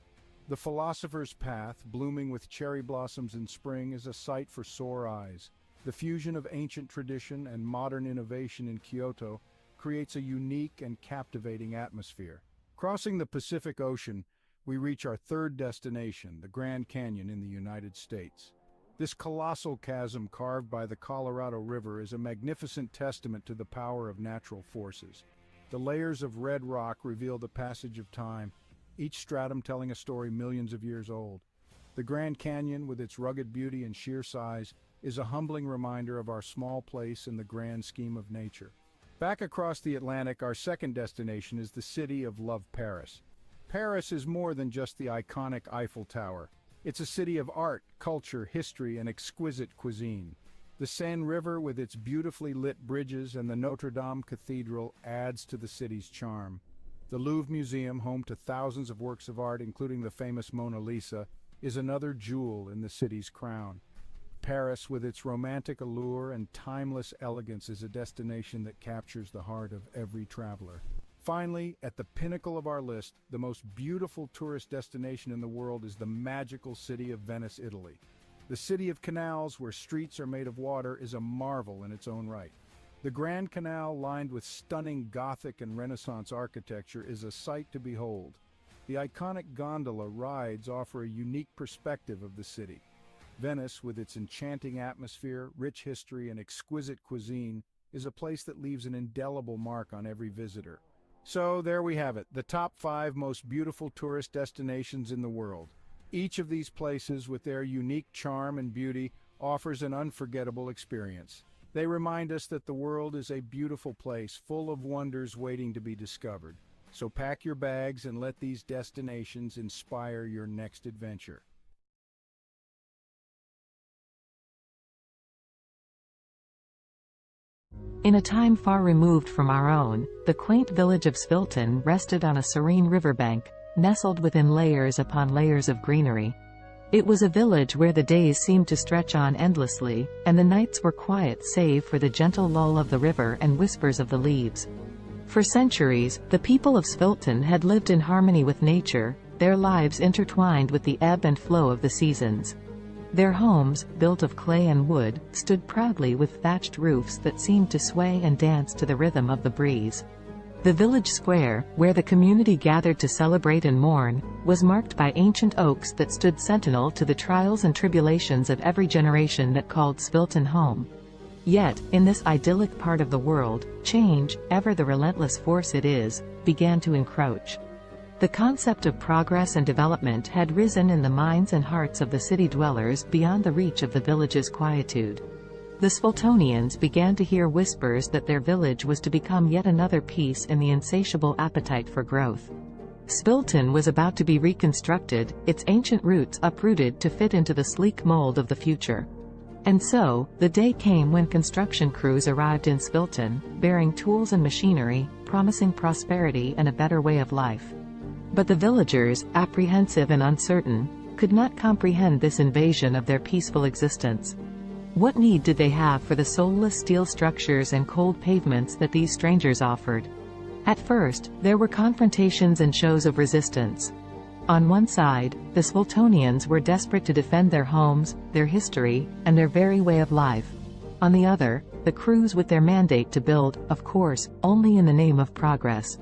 The Philosopher's Path, blooming with cherry blossoms in spring, is a sight for sore eyes. The fusion of ancient tradition and modern innovation in Kyoto creates a unique and captivating atmosphere. Crossing the Pacific Ocean, we reach our third destination, the Grand Canyon in the United States. This colossal chasm carved by the Colorado River is a magnificent testament to the power of natural forces. The layers of red rock reveal the passage of time, each stratum telling a story millions of years old. The Grand Canyon, with its rugged beauty and sheer size, is a humbling reminder of our small place in the grand scheme of nature. Back across the Atlantic, our second destination is the city of love, Paris. Paris is more than just the iconic Eiffel Tower. It's a city of art, culture, history, and exquisite cuisine. The Seine River, with its beautifully lit bridges, and the Notre Dame Cathedral adds to the city's charm. The Louvre Museum, home to thousands of works of art, including the famous Mona Lisa, is another jewel in the city's crown. Paris, with its romantic allure and timeless elegance, is a destination that captures the heart of every traveler. Finally, at the pinnacle of our list, the most beautiful tourist destination in the world is the magical city of Venice, Italy. The city of canals, where streets are made of water, is a marvel in its own right. The Grand Canal, lined with stunning Gothic and Renaissance architecture, is a sight to behold. The iconic gondola rides offer a unique perspective of the city. Venice, with its enchanting atmosphere, rich history, and exquisite cuisine, is a place that leaves an indelible mark on every visitor. So there we have it, the top 5 most beautiful tourist destinations in the world. Each of these places, with their unique charm and beauty, offers an unforgettable experience. They remind us that the world is a beautiful place, full of wonders waiting to be discovered. So pack your bags and let these destinations inspire your next adventure. In a time far removed from our own, the quaint village of Svilton rested on a serene riverbank, nestled within layers upon layers of greenery. It was a village where the days seemed to stretch on endlessly, and the nights were quiet save for the gentle lull of the river and whispers of the leaves. For centuries, the people of Svilton had lived in harmony with nature, their lives intertwined with the ebb and flow of the seasons. Their homes, built of clay and wood, stood proudly with thatched roofs that seemed to sway and dance to the rhythm of the breeze. The village square, where the community gathered to celebrate and mourn, was marked by ancient oaks that stood sentinel to the trials and tribulations of every generation that called Svilton home. Yet, in this idyllic part of the world, change, ever the relentless force it is, began to encroach. The concept of progress and development had risen in the minds and hearts of the city dwellers beyond the reach of the village's quietude. The Sviltonians began to hear whispers that their village was to become yet another piece in the insatiable appetite for growth. Svilton was about to be reconstructed, its ancient roots uprooted to fit into the sleek mold of the future. And so, the day came when construction crews arrived in Svilton, bearing tools and machinery, promising prosperity and a better way of life. But the villagers, apprehensive and uncertain, could not comprehend this invasion of their peaceful existence. What need did they have for the soulless steel structures and cold pavements that these strangers offered? At first, there were confrontations and shows of resistance. On one side, the Sviltonians were desperate to defend their homes, their history, and their very way of life. On the other, the crews with their mandate to build, of course, only in the name of progress.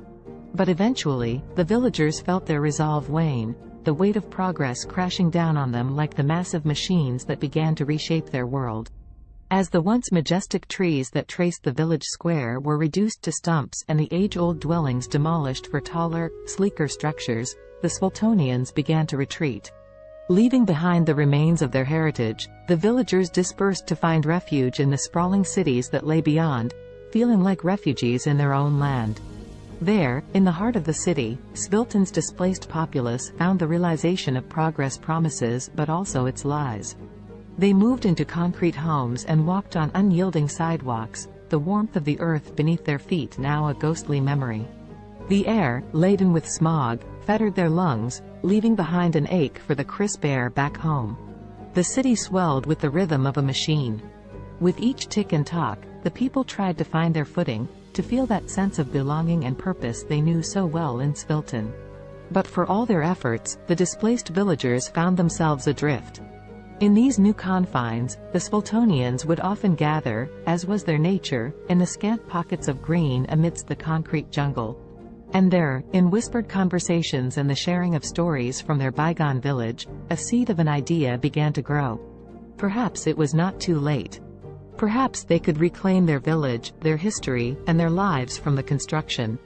But eventually, the villagers felt their resolve wane, the weight of progress crashing down on them like the massive machines that began to reshape their world. As the once majestic trees that traced the village square were reduced to stumps and the age-old dwellings demolished for taller, sleeker structures, the Sviltonians began to retreat. Leaving behind the remains of their heritage, the villagers dispersed to find refuge in the sprawling cities that lay beyond, feeling like refugees in their own land. There, in the heart of the city, Svilton's displaced populace found the realization of progress promises but also its lies. They moved into concrete homes and walked on unyielding sidewalks, the warmth of the earth beneath their feet now a ghostly memory. The air, laden with smog, fettered their lungs, leaving behind an ache for the crisp air back home. The city swelled with the rhythm of a machine. With each tick and tock, the people tried to find their footing, to feel that sense of belonging and purpose they knew so well in Svilton. But for all their efforts, the displaced villagers found themselves adrift. In these new confines, the Sviltonians would often gather, as was their nature, in the scant pockets of green amidst the concrete jungle. And there, in whispered conversations and the sharing of stories from their bygone village, a seed of an idea began to grow. Perhaps it was not too late. Perhaps they could reclaim their village, their history, and their lives from the construction.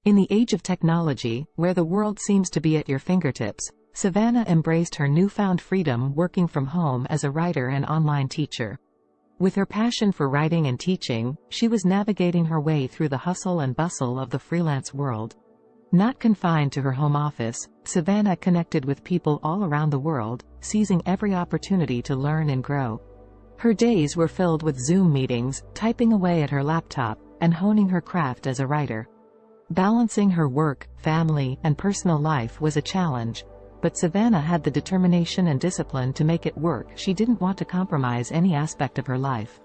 In the age of technology, where the world seems to be at your fingertips, Savannah embraced her newfound freedom working from home as a writer and online teacher. With her passion for writing and teaching, she was navigating her way through the hustle and bustle of the freelance world. Not confined to her home office, Savannah connected with people all around the world, seizing every opportunity to learn and grow. Her days were filled with Zoom meetings, typing away at her laptop, and honing her craft as a writer. Balancing her work, family, and personal life was a challenge, but Savannah had the determination and discipline to make it work. She didn't want to compromise any aspect of her life.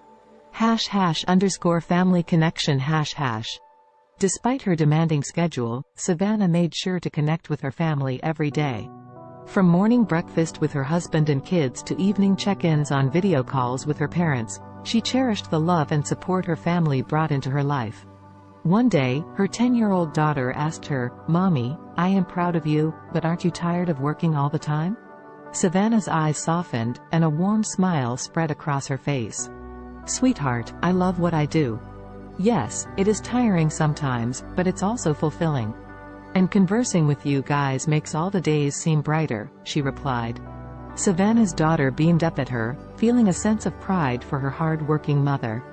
#family connection #. Despite her demanding schedule, Savannah made sure to connect with her family every day. From morning breakfast with her husband and kids to evening check-ins on video calls with her parents, she cherished the love and support her family brought into her life. One day, her 10-year-old daughter asked her, "Mommy, I am proud of you, but aren't you tired of working all the time?" Savannah's eyes softened, and a warm smile spread across her face. "Sweetheart, I love what I do. Yes, it is tiring sometimes, but it's also fulfilling. And conversing with you guys makes all the days seem brighter," she replied. Savannah's daughter beamed up at her, feeling a sense of pride for her hard-working mother.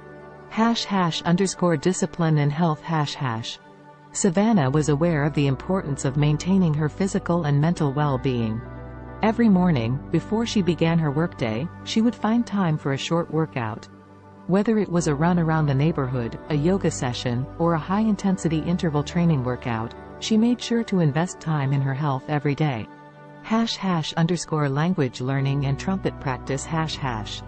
#discipline and health #. Savannah was aware of the importance of maintaining her physical and mental well-being. Every morning, before she began her workday, she would find time for a short workout. Whether it was a run around the neighborhood, a yoga session, or a high-intensity interval training workout, she made sure to invest time in her health every day. #language learning and trumpet practice #.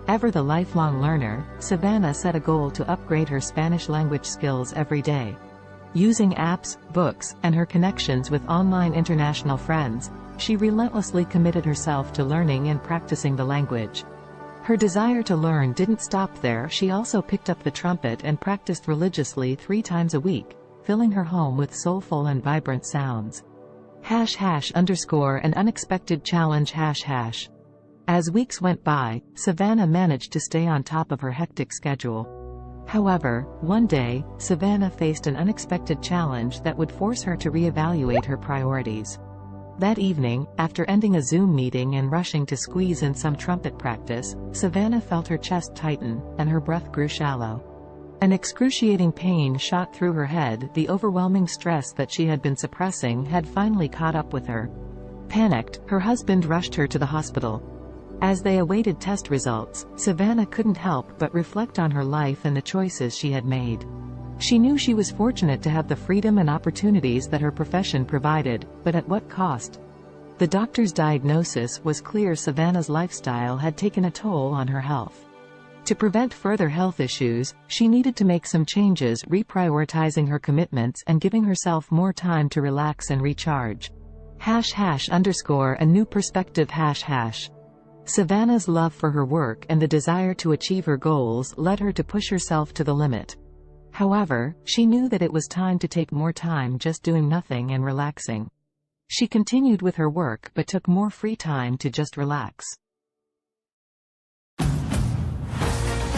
Ever the lifelong learner, Savannah set a goal to upgrade her Spanish language skills every day. Using apps, books, and her connections with online international friends, she relentlessly committed herself to learning and practicing the language. Her desire to learn didn't stop there. She also picked up the trumpet and practiced religiously 3 times a week, filling her home with soulful and vibrant sounds. #an unexpected challenge #. As weeks went by, Savannah managed to stay on top of her hectic schedule. However, one day, Savannah faced an unexpected challenge that would force her to reevaluate her priorities. That evening, after ending a Zoom meeting and rushing to squeeze in some trumpet practice, Savannah felt her chest tighten, and her breath grew shallow. An excruciating pain shot through her head. The overwhelming stress that she had been suppressing had finally caught up with her. Panicked, her husband rushed her to the hospital. As they awaited test results, Savannah couldn't help but reflect on her life and the choices she had made. She knew she was fortunate to have the freedom and opportunities that her profession provided, but at what cost? The doctor's diagnosis was clear: Savannah's lifestyle had taken a toll on her health. To prevent further health issues, she needed to make some changes, reprioritizing her commitments and giving herself more time to relax and recharge. #a new perspective #. Savannah's love for her work and the desire to achieve her goals led her to push herself to the limit. However, she knew that it was time to take more time just doing nothing and relaxing. She continued with her work but took more free time to just relax.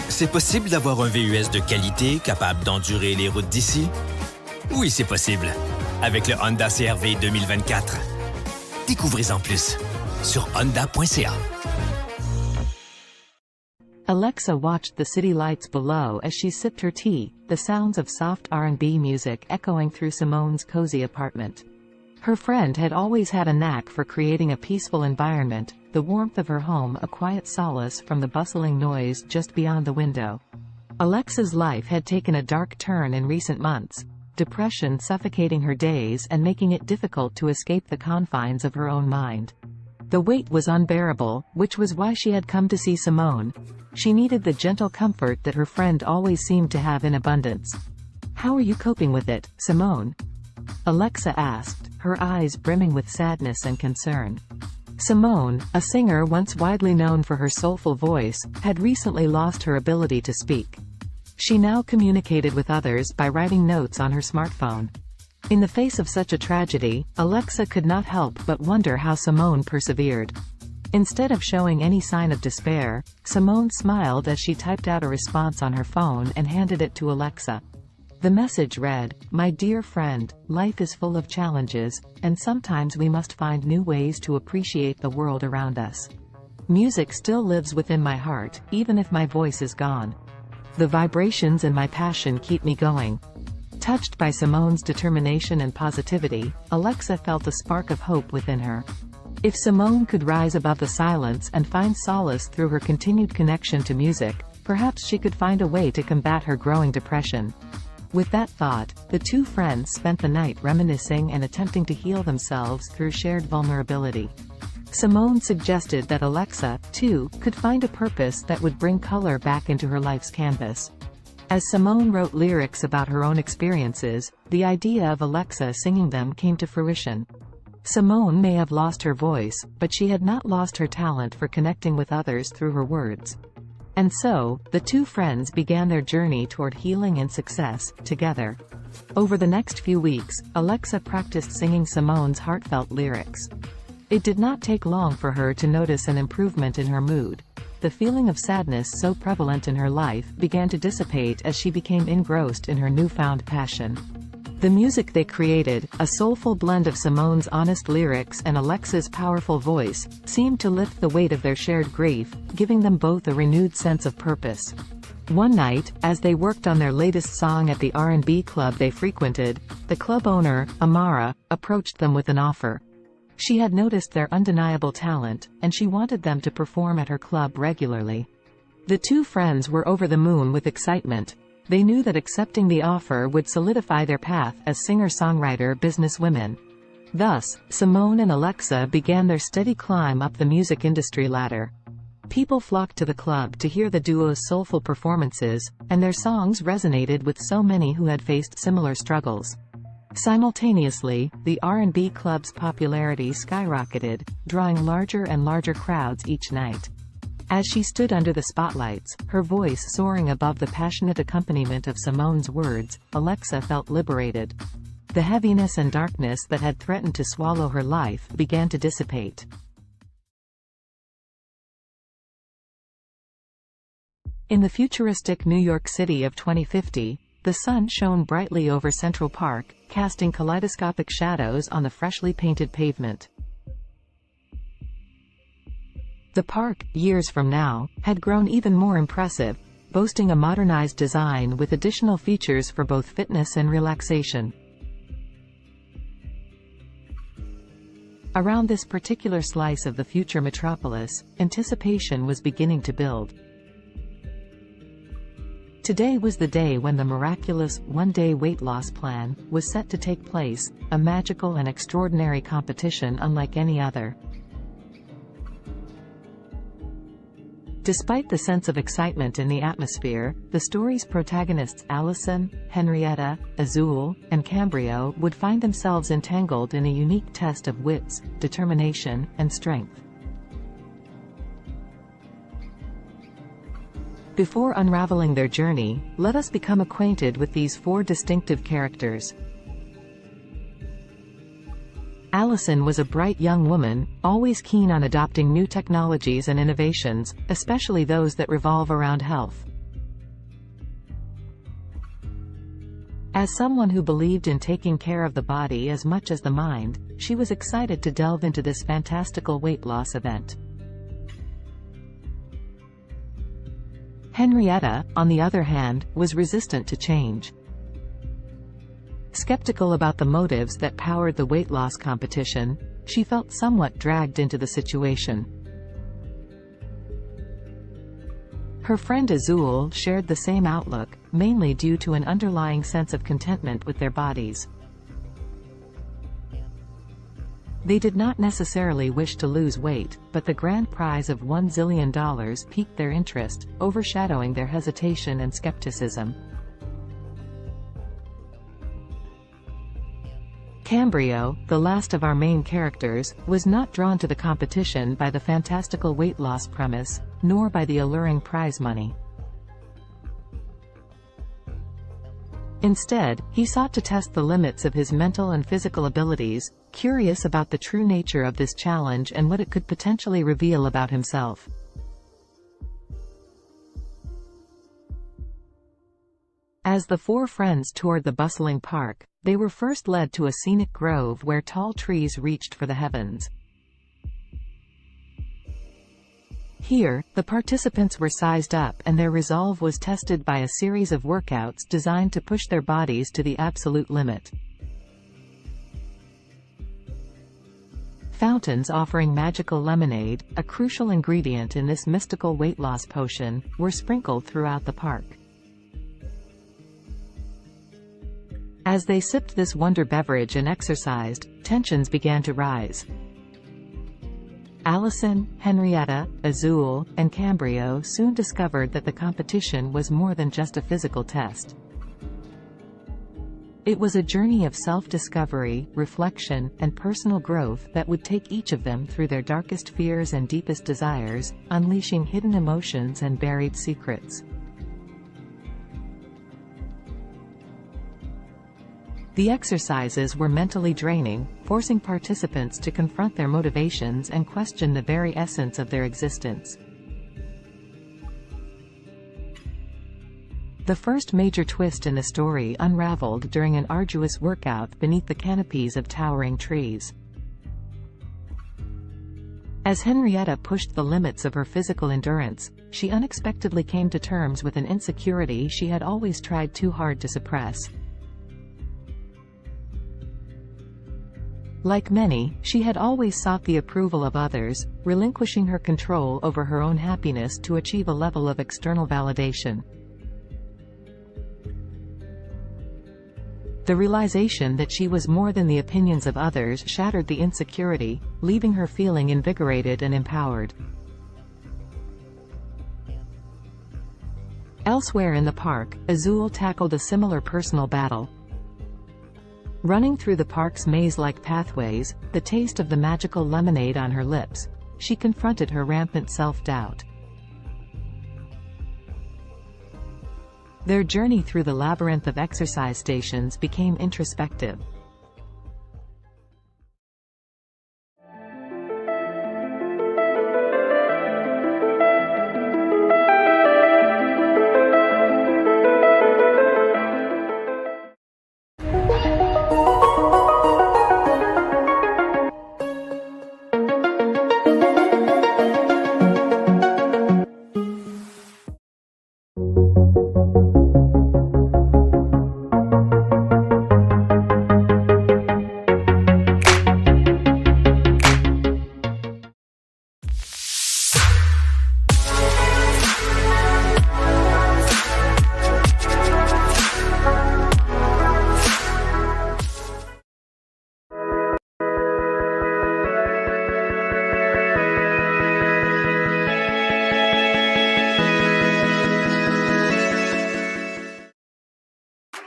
C'est possible d'avoir un VUS de qualité capable d'endurer les routes d'ici? Oui, c'est possible. Avec le Honda CR-V 2024. Découvrez-en plus sur honda.ca. Alexa watched the city lights below as she sipped her tea, the sounds of soft R&B music echoing through Simone's cozy apartment. Her friend had always had a knack for creating a peaceful environment, the warmth of her home a quiet solace from the bustling noise just beyond the window. Alexa's life had taken a dark turn in recent months, depression suffocating her days and making it difficult to escape the confines of her own mind. The weight was unbearable, which was why she had come to see Simone. She needed the gentle comfort that her friend always seemed to have in abundance. "How are you coping with it, Simone?" Alexa asked, her eyes brimming with sadness and concern. Simone, a singer once widely known for her soulful voice, had recently lost her ability to speak. She now communicated with others by writing notes on her smartphone. In the face of such a tragedy, Alexa could not help but wonder how Simone persevered. Instead of showing any sign of despair, Simone smiled as she typed out a response on her phone and handed it to Alexa. The message read, "My dear friend, life is full of challenges, and sometimes we must find new ways to appreciate the world around us. Music still lives within my heart, even if my voice is gone. The vibrations and my passion keep me going. Touched by Simone's determination and positivity, Alexa felt a spark of hope within her. If Simone could rise above the silence and find solace through her continued connection to music, perhaps she could find a way to combat her growing depression. With that thought, the two friends spent the night reminiscing and attempting to heal themselves through shared vulnerability. Simone suggested that Alexa, too, could find a purpose that would bring color back into her life's canvas. As Simone wrote lyrics about her own experiences, the idea of Alexa singing them came to fruition. Simone may have lost her voice, but she had not lost her talent for connecting with others through her words. And so, the two friends began their journey toward healing and success, together. Over the next few weeks, Alexa practiced singing Simone's heartfelt lyrics. It did not take long for her to notice an improvement in her mood. The feeling of sadness so prevalent in her life began to dissipate as she became engrossed in her newfound passion. The music they created, a soulful blend of Simone's honest lyrics and Alexa's powerful voice, seemed to lift the weight of their shared grief, giving them both a renewed sense of purpose. One night, as they worked on their latest song at the R&B club they frequented, the club owner, Amara, approached them with an offer. She had noticed their undeniable talent, and she wanted them to perform at her club regularly. The two friends were over the moon with excitement. They knew that accepting the offer would solidify their path as singer-songwriter businesswomen. Thus, Simone and Alexa began their steady climb up the music industry ladder. People flocked to the club to hear the duo's soulful performances, and their songs resonated with so many who had faced similar struggles. Simultaneously, the R&B club's popularity skyrocketed, drawing larger and larger crowds each night. As she stood under the spotlights, her voice soaring above the passionate accompaniment of Simone's words, Alexa felt liberated. The heaviness and darkness that had threatened to swallow her life began to dissipate. In the futuristic New York City of 2050, the sun shone brightly over Central Park, casting kaleidoscopic shadows on the freshly painted pavement. The park, years from now, had grown even more impressive, boasting a modernized design with additional features for both fitness and relaxation. Around this particular slice of the future metropolis, anticipation was beginning to build. Today was the day when the miraculous one-day weight loss plan was set to take place, a magical and extraordinary competition unlike any other. Despite the sense of excitement in the atmosphere, the story's protagonists Allison, Henrietta, Azul, and Cambrio would find themselves entangled in a unique test of wits, determination, and strength. Before unraveling their journey, let us become acquainted with these four distinctive characters. Allison was a bright young woman, always keen on adopting new technologies and innovations, especially those that revolve around health. As someone who believed in taking care of the body as much as the mind, she was excited to delve into this fantastical weight loss event. Henrietta, on the other hand, was resistant to change. Skeptical about the motives that powered the weight loss competition, she felt somewhat dragged into the situation. Her friend Azul shared the same outlook, mainly due to an underlying sense of contentment with their bodies. They did not necessarily wish to lose weight, but the grand prize of $1 zillion piqued their interest, overshadowing their hesitation and skepticism. Cambrio, the last of our main characters, was not drawn to the competition by the fantastical weight loss premise, nor by the alluring prize money. Instead, he sought to test the limits of his mental and physical abilities, curious about the true nature of this challenge and what it could potentially reveal about himself. As the four friends toured the bustling park, they were first led to a scenic grove where tall trees reached for the heavens. Here, the participants were sized up and their resolve was tested by a series of workouts designed to push their bodies to the absolute limit. Fountains offering magical lemonade, a crucial ingredient in this mystical weight loss potion, were sprinkled throughout the park. As they sipped this wonder beverage and exercised, tensions began to rise. Allison, Henrietta, Azul, and Cambrio soon discovered that the competition was more than just a physical test. It was a journey of self-discovery, reflection, and personal growth that would take each of them through their darkest fears and deepest desires, unleashing hidden emotions and buried secrets. The exercises were mentally draining, forcing participants to confront their motivations and question the very essence of their existence. The first major twist in the story unraveled during an arduous workout beneath the canopies of towering trees. As Henrietta pushed the limits of her physical endurance, she unexpectedly came to terms with an insecurity she had always tried too hard to suppress. Like many, she had always sought the approval of others, relinquishing her control over her own happiness to achieve a level of external validation. The realization that she was more than the opinions of others shattered the insecurity, leaving her feeling invigorated and empowered. Elsewhere in the park, Azul tackled a similar personal battle. Running through the park's maze-like pathways, the taste of the magical lemonade on her lips, she confronted her rampant self-doubt. Their journey through the labyrinth of exercise stations became introspective.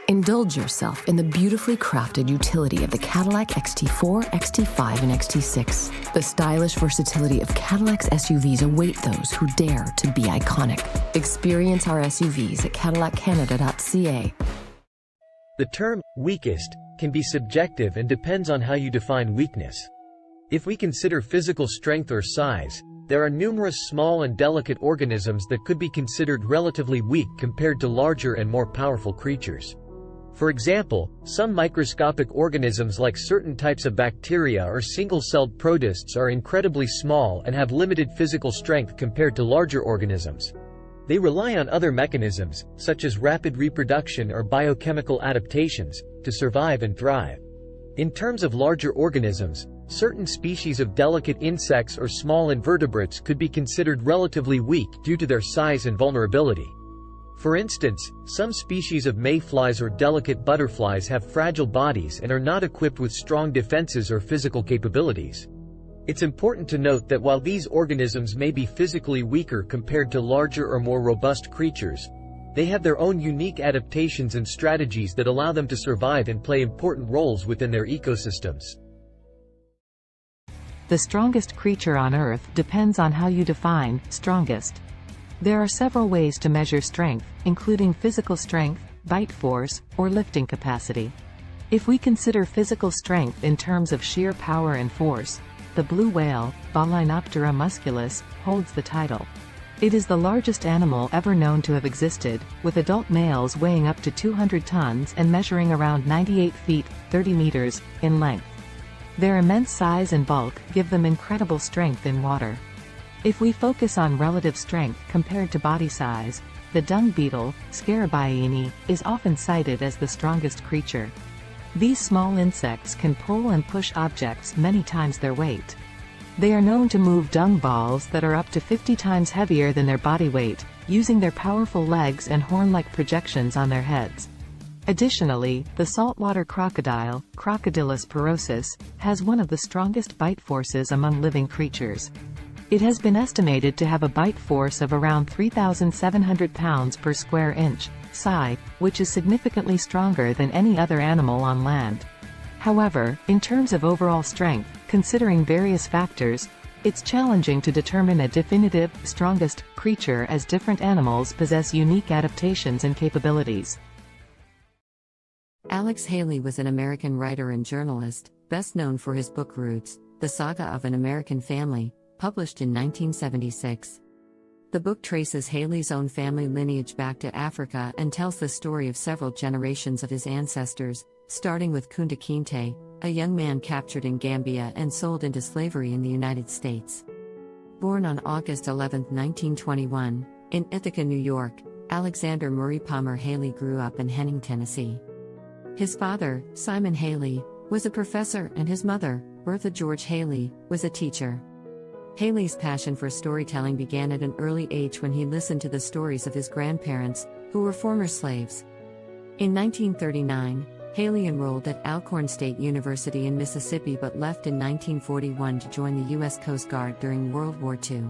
Indulge yourself in the beautifully crafted utility of the Cadillac XT4, XT5, and XT6. The stylish versatility of Cadillac's SUVs await those who dare to be iconic. Experience our SUVs at cadillaccanada.ca. The term weakest can be subjective and depends on how you define weakness. If we consider physical strength or size, there are numerous small and delicate organisms that could be considered relatively weak compared to larger and more powerful creatures. For example, some microscopic organisms like certain types of bacteria or single-celled protists are incredibly small and have limited physical strength compared to larger organisms. They rely on other mechanisms, such as rapid reproduction or biochemical adaptations, to survive and thrive. In terms of larger organisms, certain species of delicate insects or small invertebrates could be considered relatively weak due to their size and vulnerability. For instance, some species of mayflies or delicate butterflies have fragile bodies and are not equipped with strong defenses or physical capabilities. It's important to note that while these organisms may be physically weaker compared to larger or more robust creatures, they have their own unique adaptations and strategies that allow them to survive and play important roles within their ecosystems. The strongest creature on Earth depends on how you define strongest. There are several ways to measure strength, including physical strength, bite force, or lifting capacity. If we consider physical strength in terms of sheer power and force, the blue whale, Balaenoptera musculus, holds the title. It is the largest animal ever known to have existed, with adult males weighing up to 200 tons and measuring around 98 feet, 30 meters, in length. Their immense size and bulk give them incredible strength in water. If we focus on relative strength compared to body size, the dung beetle, Scarabaeini, is often cited as the strongest creature. These small insects can pull and push objects many times their weight. They are known to move dung balls that are up to 50 times heavier than their body weight, using their powerful legs and horn-like projections on their heads. Additionally, the saltwater crocodile, Crocodylus porosus, has one of the strongest bite forces among living creatures. It has been estimated to have a bite force of around 3,700 pounds per square inch, psi, which is significantly stronger than any other animal on land. However, in terms of overall strength, considering various factors, it's challenging to determine a definitive, strongest creature as different animals possess unique adaptations and capabilities. Alex Haley was an American writer and journalist, best known for his book Roots, The Saga of an American Family, published in 1976. The book traces Haley's own family lineage back to Africa and tells the story of several generations of his ancestors, starting with Kunta Kinte, a young man captured in Gambia and sold into slavery in the United States. Born on August 11, 1921, in Ithaca, New York, Alexander Murray Palmer Haley grew up in Henning, Tennessee. His father, Simon Haley, was a professor and his mother, Bertha George Haley, was a teacher. Haley's passion for storytelling began at an early age when he listened to the stories of his grandparents, who were former slaves. In 1939, Haley enrolled at Alcorn State University in Mississippi but left in 1941 to join the U.S. Coast Guard during World War II.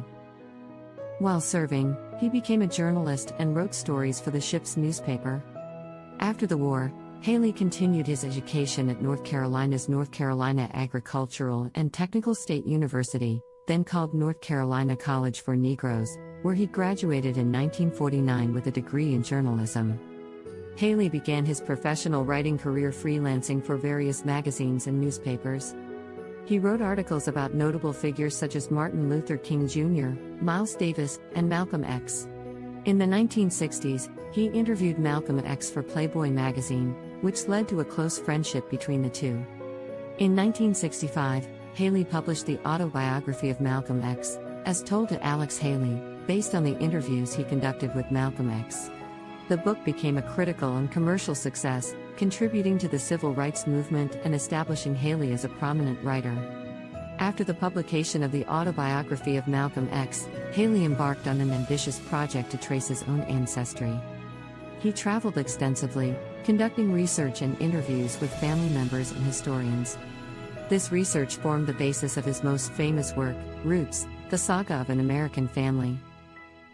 While serving, he became a journalist and wrote stories for the ship's newspaper. After the war, Haley continued his education at North Carolina's North Carolina Agricultural and Technical State University, then called North Carolina College for Negroes, where he graduated in 1949 with a degree in journalism. Haley began his professional writing career freelancing for various magazines and newspapers. He wrote articles about notable figures such as Martin Luther King Jr., Miles Davis, and Malcolm X. In the 1960s, he interviewed Malcolm X for Playboy magazine, which led to a close friendship between the two. In 1965, Haley published the autobiography of Malcolm X, as told to Alex Haley, based on the interviews he conducted with Malcolm X. The book became a critical and commercial success, contributing to the civil rights movement and establishing Haley as a prominent writer. After the publication of the autobiography of Malcolm X, Haley embarked on an ambitious project to trace his own ancestry. He traveled extensively, conducting research and interviews with family members and historians. This research formed the basis of his most famous work, Roots, The Saga of an American Family.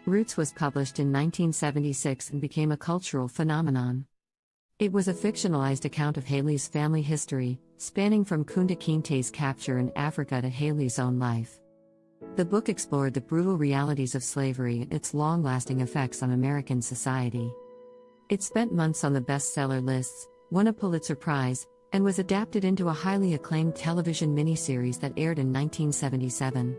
Roots was published in 1976 and became a cultural phenomenon. It was a fictionalized account of Haley's family history, spanning from Kunta Kinte's capture in Africa to Haley's own life. The book explored the brutal realities of slavery and its long-lasting effects on American society. It spent months on the bestseller lists, won a Pulitzer Prize, and was adapted into a highly acclaimed television miniseries that aired in 1977.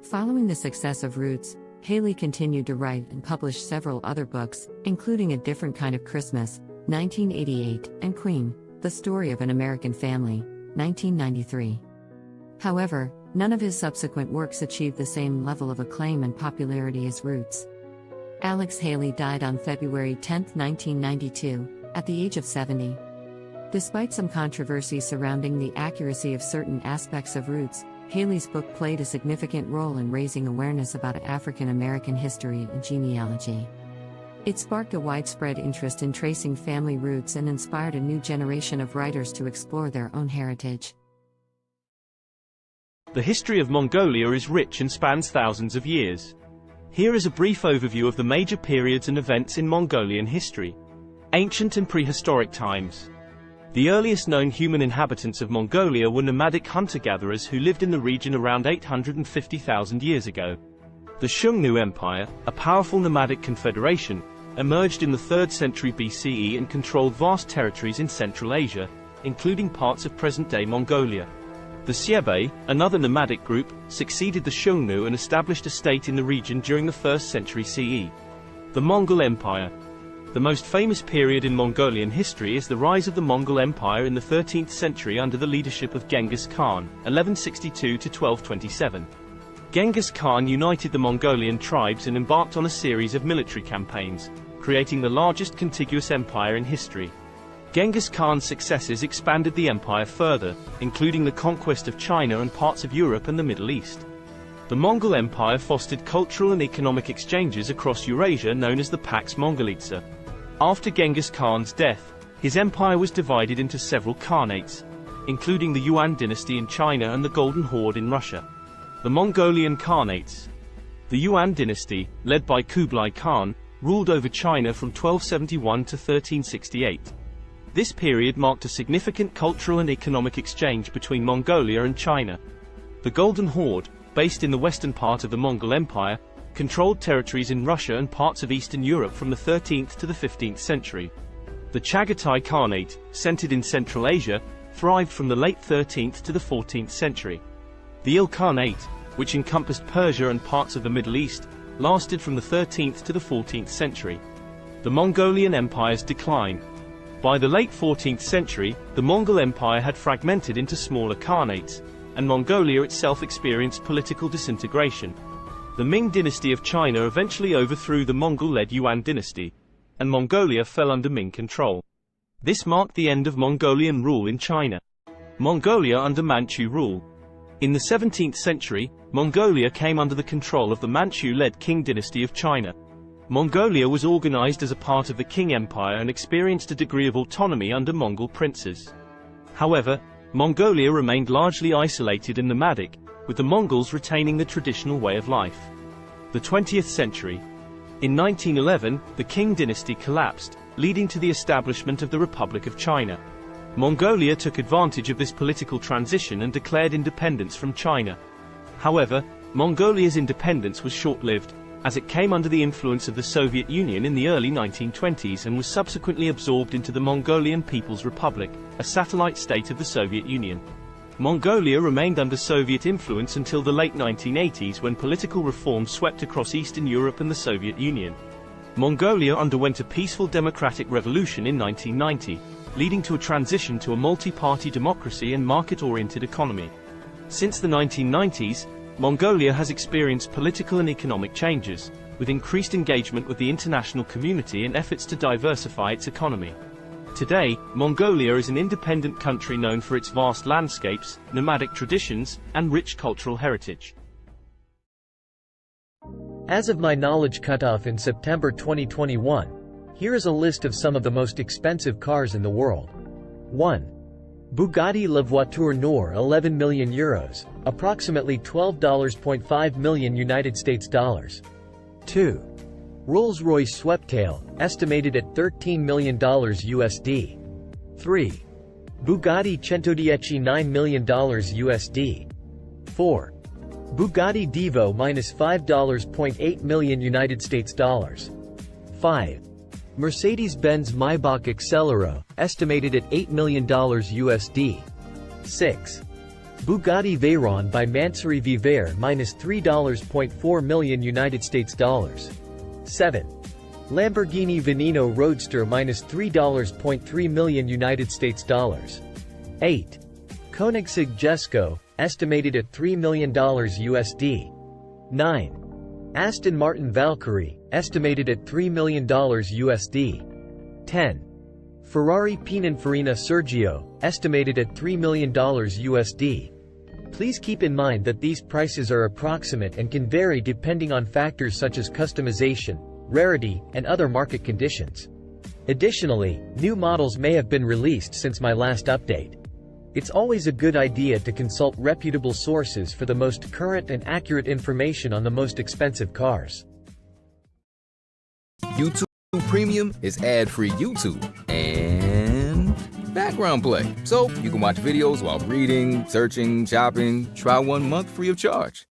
Following the success of Roots, Haley continued to write and publish several other books, including A Different Kind of Christmas, 1988, and Queen, The Story of an American Family, 1993. However, none of his subsequent works achieved the same level of acclaim and popularity as Roots. Alex Haley died on February 10, 1992, at the age of 70. Despite some controversy surrounding the accuracy of certain aspects of Roots, Haley's book played a significant role in raising awareness about African American history and genealogy. It sparked a widespread interest in tracing family roots and inspired a new generation of writers to explore their own heritage. The history of Mongolia is rich and spans thousands of years. Here is a brief overview of the major periods and events in Mongolian history. Ancient and prehistoric times. The earliest known human inhabitants of Mongolia were nomadic hunter-gatherers who lived in the region around 850,000 years ago. The Xiongnu Empire, a powerful nomadic confederation, emerged in the 3rd century BCE and controlled vast territories in Central Asia, including parts of present-day Mongolia. The Xiebe, another nomadic group, succeeded the Xiongnu and established a state in the region during the 1st century CE. The Mongol Empire. The most famous period in Mongolian history is the rise of the Mongol Empire in the 13th century under the leadership of Genghis Khan, 1162 to 1227. Genghis Khan united the Mongolian tribes and embarked on a series of military campaigns, creating the largest contiguous empire in history. Genghis Khan's successes expanded the empire further, including the conquest of China and parts of Europe and the Middle East. The Mongol Empire fostered cultural and economic exchanges across Eurasia known as the Pax Mongolica. After Genghis Khan's death, his empire was divided into several khanates, including the Yuan dynasty in China and the Golden Horde in Russia. The Mongolian Khanates. The Yuan dynasty, led by Kublai Khan, ruled over China from 1271 to 1368. This period marked a significant cultural and economic exchange between Mongolia and China. The Golden Horde, based in the western part of the Mongol Empire, controlled territories in Russia and parts of Eastern Europe from the 13th to the 15th century. The Chagatai Khanate, centered in Central Asia, thrived from the late 13th to the 14th century. The Ilkhanate, which encompassed Persia and parts of the Middle East, lasted from the 13th to the 14th century. The Mongolian Empire's decline. By the late 14th century, the Mongol Empire had fragmented into smaller khanates, and Mongolia itself experienced political disintegration. The Ming dynasty of China eventually overthrew the Mongol-led Yuan dynasty, and Mongolia fell under Ming control. This marked the end of Mongolian rule in China. Mongolia under Manchu rule. In the 17th century, Mongolia came under the control of the Manchu-led Qing dynasty of China. Mongolia was organized as a part of the Qing Empire and experienced a degree of autonomy under Mongol princes. However, Mongolia remained largely isolated and nomadic, with the Mongols retaining the traditional way of life. The 20th century. In 1911, the Qing dynasty collapsed, leading to the establishment of the Republic of China. Mongolia took advantage of this political transition and declared independence from China. However, Mongolia's independence was short-lived, as it came under the influence of the Soviet Union in the early 1920s and was subsequently absorbed into the Mongolian People's Republic, a satellite state of the Soviet Union. Mongolia remained under Soviet influence until the late 1980s when political reforms swept across Eastern Europe and the Soviet Union. Mongolia underwent a peaceful democratic revolution in 1990, leading to a transition to a multi-party democracy and market-oriented economy. Since the 1990s, Mongolia has experienced political and economic changes, with increased engagement with the international community and efforts to diversify its economy. Today, Mongolia is an independent country known for its vast landscapes, nomadic traditions, and rich cultural heritage. As of my knowledge cutoff in September 2021, here is a list of some of the most expensive cars in the world. 1. Bugatti La Voiture Noire 11 million euros, approximately $12.5 million United States dollars. 2. Rolls-Royce Sweptail, estimated at $13 million USD. 3. Bugatti Centodieci $9 million USD. 4. Bugatti Divo -$5.8 million United States dollars. 5. Mercedes-Benz Maybach Accelero, estimated at $8 million USD. 6. Bugatti Veyron by Mansouri Viver -$3.4 million United States dollars. 7. Lamborghini Veneno Roadster -$3.3 million United States dollars. 8. Koenigsegg Jesko, estimated at $3 million USD. 9. Aston Martin Valkyrie, estimated at $3 million USD. 10. Ferrari Pininfarina Sergio, estimated at $3 million USD. Please keep in mind that these prices are approximate and can vary depending on factors such as customization, rarity, and other market conditions. Additionally, new models may have been released since my last update. It's always a good idea to consult reputable sources for the most current and accurate information on the most expensive cars. YouTube Premium is ad-free YouTube and background play, so you can watch videos while reading, searching, shopping. Try 1 month free of charge.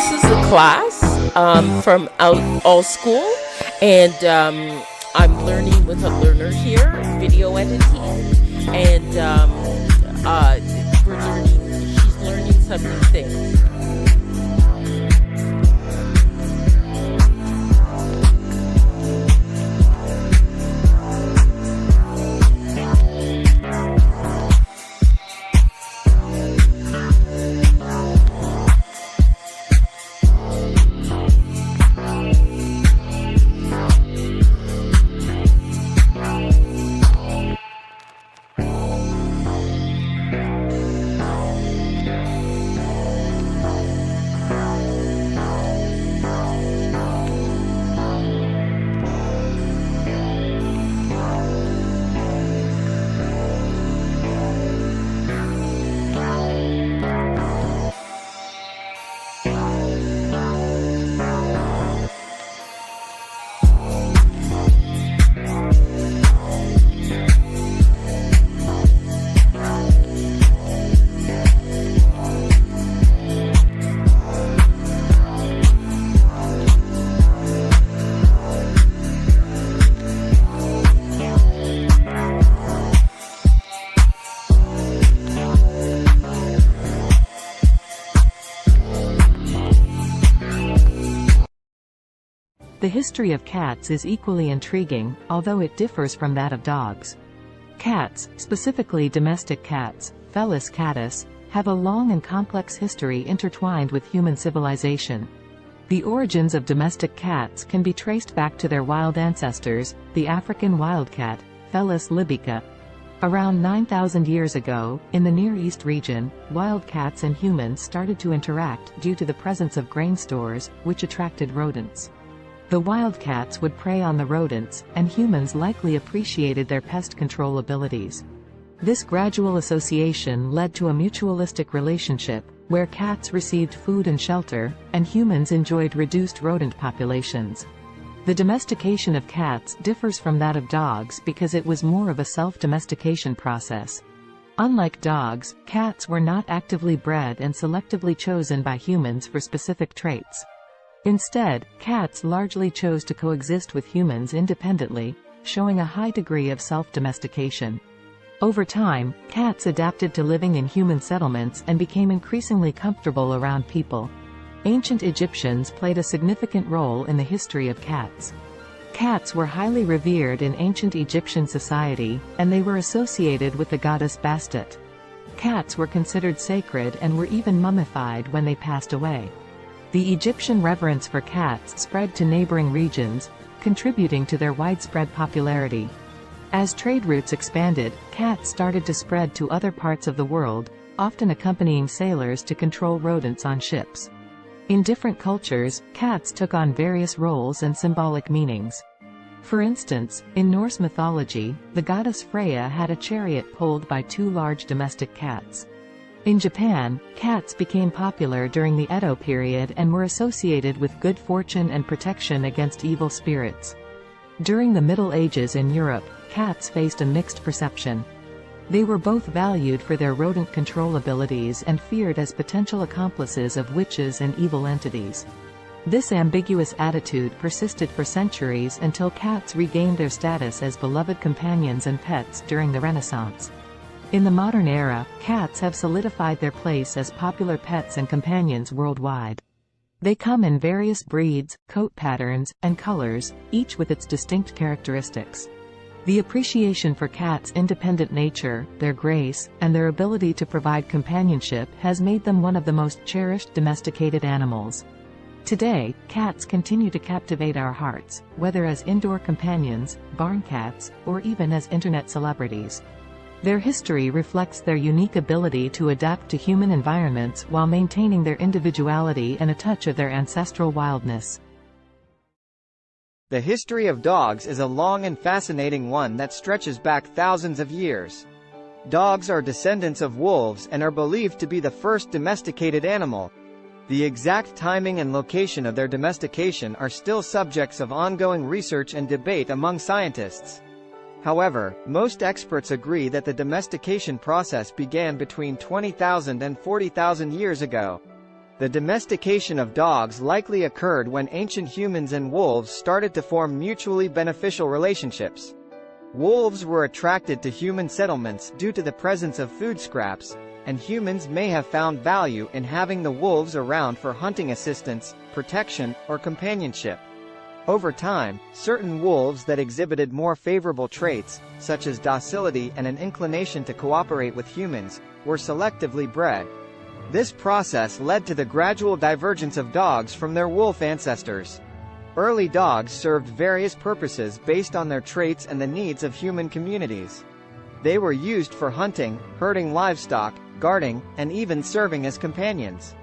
This is a class from All School, and I'm learning with a learner here, video editing, and she's learning some new things. The history of cats is equally intriguing, although it differs from that of dogs. Cats, specifically domestic cats, Felis catus, have a long and complex history intertwined with human civilization. The origins of domestic cats can be traced back to their wild ancestors, the African wildcat, Felis libica. Around 9,000 years ago, in the Near East region, wildcats and humans started to interact due to the presence of grain stores, which attracted rodents. The wildcats would prey on the rodents, and humans likely appreciated their pest control abilities. This gradual association led to a mutualistic relationship, where cats received food and shelter, and humans enjoyed reduced rodent populations. The domestication of cats differs from that of dogs because it was more of a self-domestication process. Unlike dogs, cats were not actively bred and selectively chosen by humans for specific traits. Instead, cats largely chose to coexist with humans independently, showing a high degree of self-domestication. Over time, cats adapted to living in human settlements and became increasingly comfortable around people. Ancient Egyptians played a significant role in the history of cats. Cats were highly revered in ancient Egyptian society, and they were associated with the goddess Bastet. Cats were considered sacred and were even mummified when they passed away. The Egyptian reverence for cats spread to neighboring regions, contributing to their widespread popularity. As trade routes expanded, cats started to spread to other parts of the world, often accompanying sailors to control rodents on ships. In different cultures, cats took on various roles and symbolic meanings. For instance, in Norse mythology, the goddess Freya had a chariot pulled by two large domestic cats. In Japan, cats became popular during the Edo period and were associated with good fortune and protection against evil spirits. During the Middle Ages in Europe, cats faced a mixed perception. They were both valued for their rodent control abilities and feared as potential accomplices of witches and evil entities. This ambiguous attitude persisted for centuries until cats regained their status as beloved companions and pets during the Renaissance. In the modern era, cats have solidified their place as popular pets and companions worldwide. They come in various breeds, coat patterns, and colors, each with its distinct characteristics. The appreciation for cats' independent nature, their grace, and their ability to provide companionship has made them one of the most cherished domesticated animals. Today, cats continue to captivate our hearts, whether as indoor companions, barn cats, or even as internet celebrities. Their history reflects their unique ability to adapt to human environments while maintaining their individuality and a touch of their ancestral wildness. The history of dogs is a long and fascinating one that stretches back thousands of years. Dogs are descendants of wolves and are believed to be the first domesticated animal. The exact timing and location of their domestication are still subjects of ongoing research and debate among scientists. However, most experts agree that the domestication process began between 20,000 and 40,000 years ago. The domestication of dogs likely occurred when ancient humans and wolves started to form mutually beneficial relationships. Wolves were attracted to human settlements due to the presence of food scraps, and humans may have found value in having the wolves around for hunting assistance, protection, or companionship. Over time, certain wolves that exhibited more favorable traits, such as docility and an inclination to cooperate with humans, were selectively bred. This process led to the gradual divergence of dogs from their wolf ancestors. Early dogs served various purposes based on their traits and the needs of human communities. They were used for hunting, herding livestock, guarding, and even serving as companions.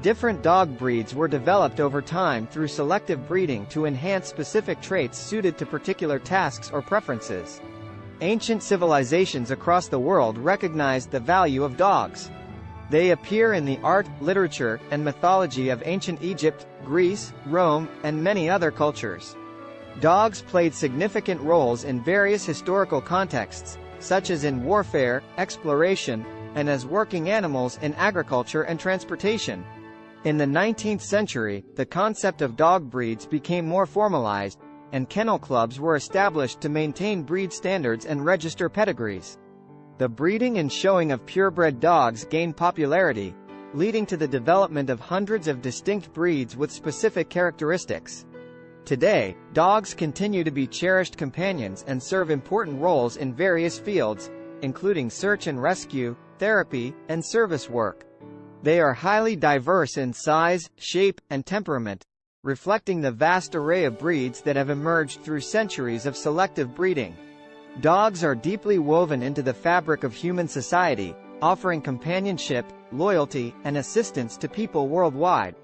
Different dog breeds were developed over time through selective breeding to enhance specific traits suited to particular tasks or preferences. Ancient civilizations across the world recognized the value of dogs. They appear in the art, literature, and mythology of ancient Egypt, Greece, Rome, and many other cultures. Dogs played significant roles in various historical contexts, such as in warfare, exploration, and as working animals in agriculture and transportation. In the 19th century, the concept of dog breeds became more formalized, and kennel clubs were established to maintain breed standards and register pedigrees. The breeding and showing of purebred dogs gained popularity, leading to the development of hundreds of distinct breeds with specific characteristics. Today, dogs continue to be cherished companions and serve important roles in various fields, including search and rescue, therapy, and service work. They are highly diverse in size, shape, and temperament, reflecting the vast array of breeds that have emerged through centuries of selective breeding. Dogs are deeply woven into the fabric of human society, offering companionship, loyalty, and assistance to people worldwide.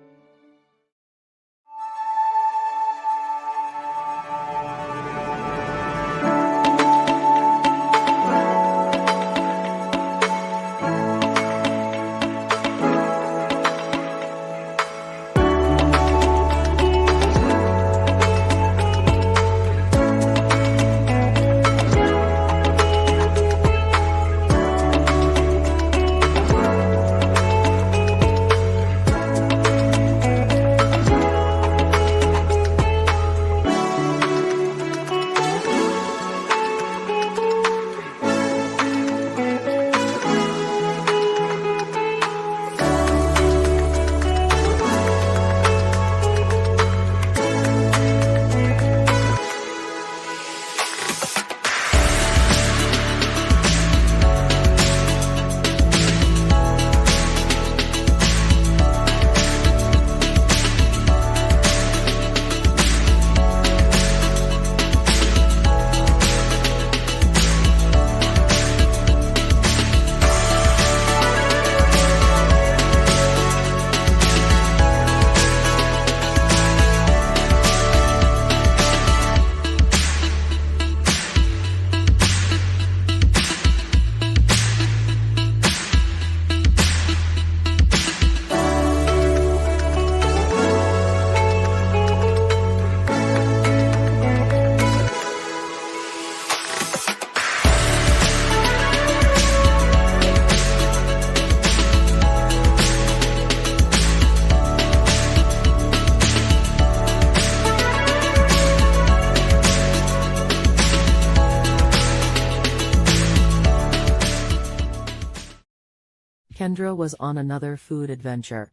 Kendra was on another food adventure.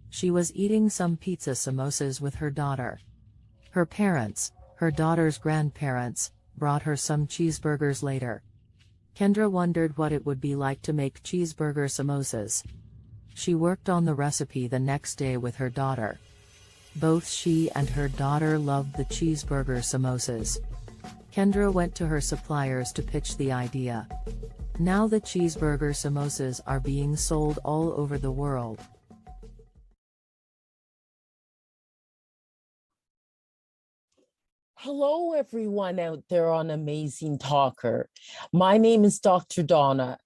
She was eating some pizza samosas with her daughter. Her parents, her daughter's grandparents, brought her some cheeseburgers later. Kendra wondered what it would be like to make cheeseburger samosas. She worked on the recipe the next day with her daughter. Both she and her daughter loved the cheeseburger samosas. Kendra went to her suppliers to pitch the idea. Now the cheeseburger samosas are being sold all over the world. Hello, everyone out there on Amazing Talker. My name is Dr. Donna,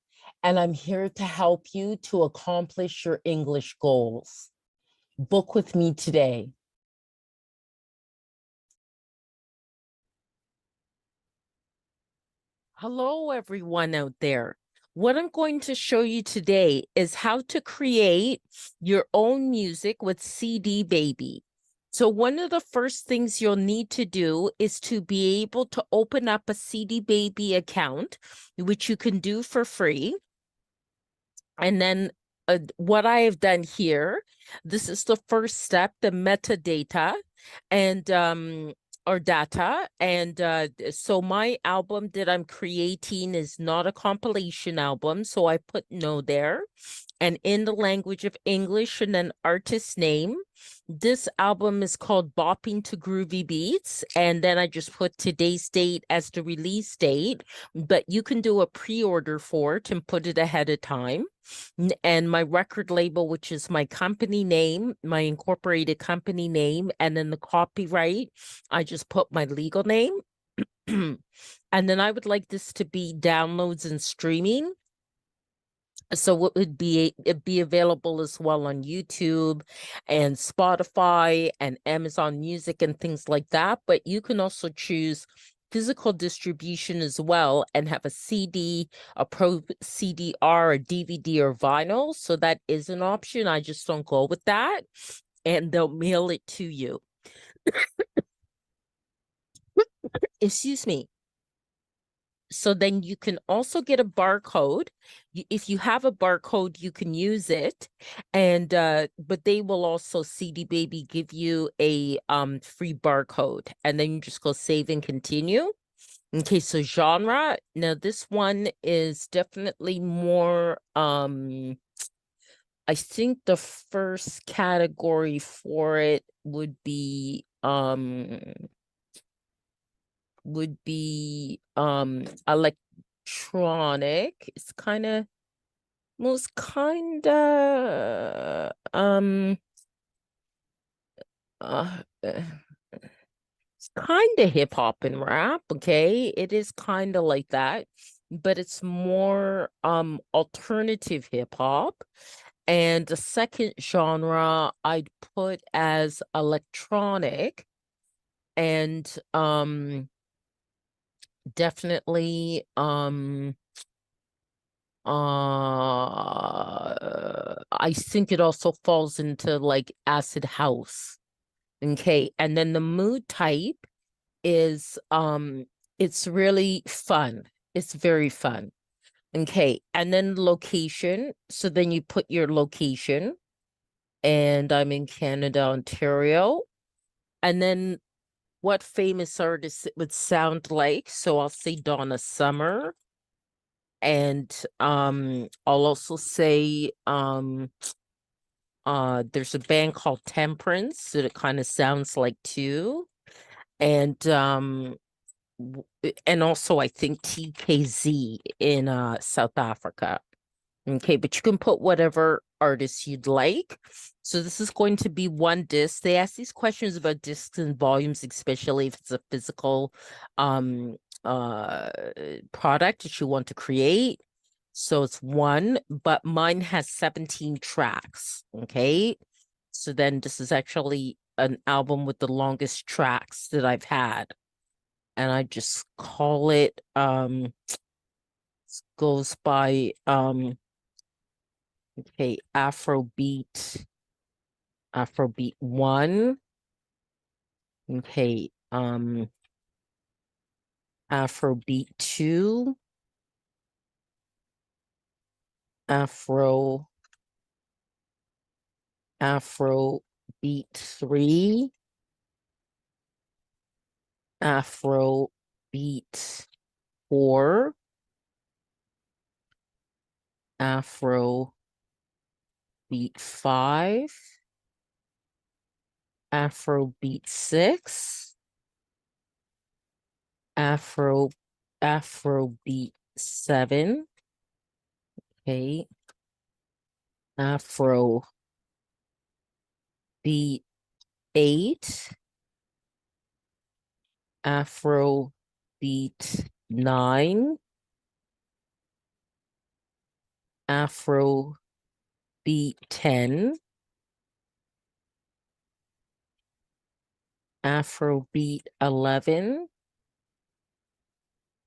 and I'm here to help you to accomplish your English goals. Book with me today. Hello, everyone out there. What I'm going to show you today is how to create your own music with CD Baby. So one of the first things you'll need to do is to be able to open up a CD Baby account, which you can do for free. And then what I have done here, this is the first step, the metadata and or data. And so my album that I'm creating is not a compilation album. So I put no there. And in the language of English and then artist name. This album is called Bopping to Groovy Beats. And then I just put today's date as the release date. But you can do a pre-order for it and put it ahead of time. And my record label, which is my company name, my incorporated company name, and then the copyright, I just put my legal name. And then I would like this to be downloads and streaming. So it'd be available as well on YouTube and Spotify and Amazon Music and things like that. But you can also choose physical distribution as well and have a CD, a Pro CD-R, a DVD, or vinyl. So that is an option. I just don't go with that. And they'll mail it to you. Excuse me. So then you can also get a barcode. If you have a barcode, you can use it. And but they will also, CD Baby, give you a free barcode. And then you just go save and continue. Okay, so genre. Now this one is definitely more I think the first category for it would be electronic. It's kind of most kind of it's kind of hip hop and rap. Okay, it is kind of like that, but it's more alternative hip hop. And the second genre I'd put as electronic, and definitely I think it also falls into like acid house. Okay, and then the mood type is it's really fun. It's very fun. Okay, and then location. So then you put your location, and I'm in Canada, Ontario. And then what famous artist it would sound like. So I'll say Donna Summer. And I'll also say there's a band called Temperance that it kind of sounds like too. And also I think TKZ in South Africa. Okay, but you can put whatever artist you'd like. So this is going to be one disc. They ask these questions about discs and volumes, especially if it's a physical product that you want to create. So it's one, but mine has 17 tracks. Okay, so then this is actually an album with the longest tracks that I've had, and I just call it goes by okay, Afrobeat 1. Okay, Afrobeat 2, Afrobeat 3, Afrobeat 4, Afrobeat 5, Afrobeat 6, Afrobeat 7, okay, Afrobeat 8, Afrobeat 9, Afrobeat 10, Afrobeat 11.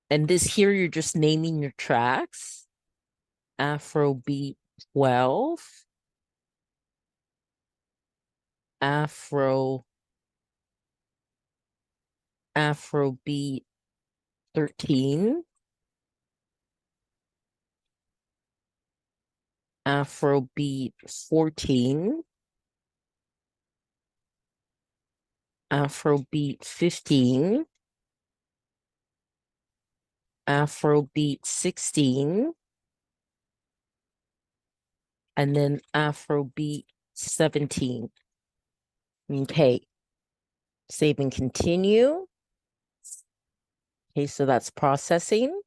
And this here, you're just naming your tracks. Afrobeat 12, Afrobeat 13, Afrobeat 14, Afrobeat 15, Afrobeat 16, and then Afrobeat 17. Okay, save and continue. Okay, so that's processing.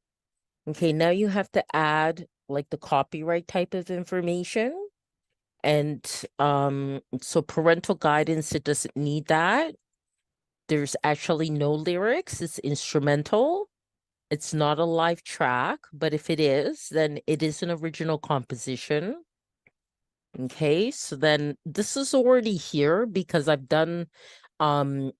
Okay, now you have to add like the copyright type of information. And so parental guidance, it doesn't need that. There's actually no lyrics, it's instrumental. It's not a live track, but if it is, then it is an original composition. Okay, so then this is already here because I've done other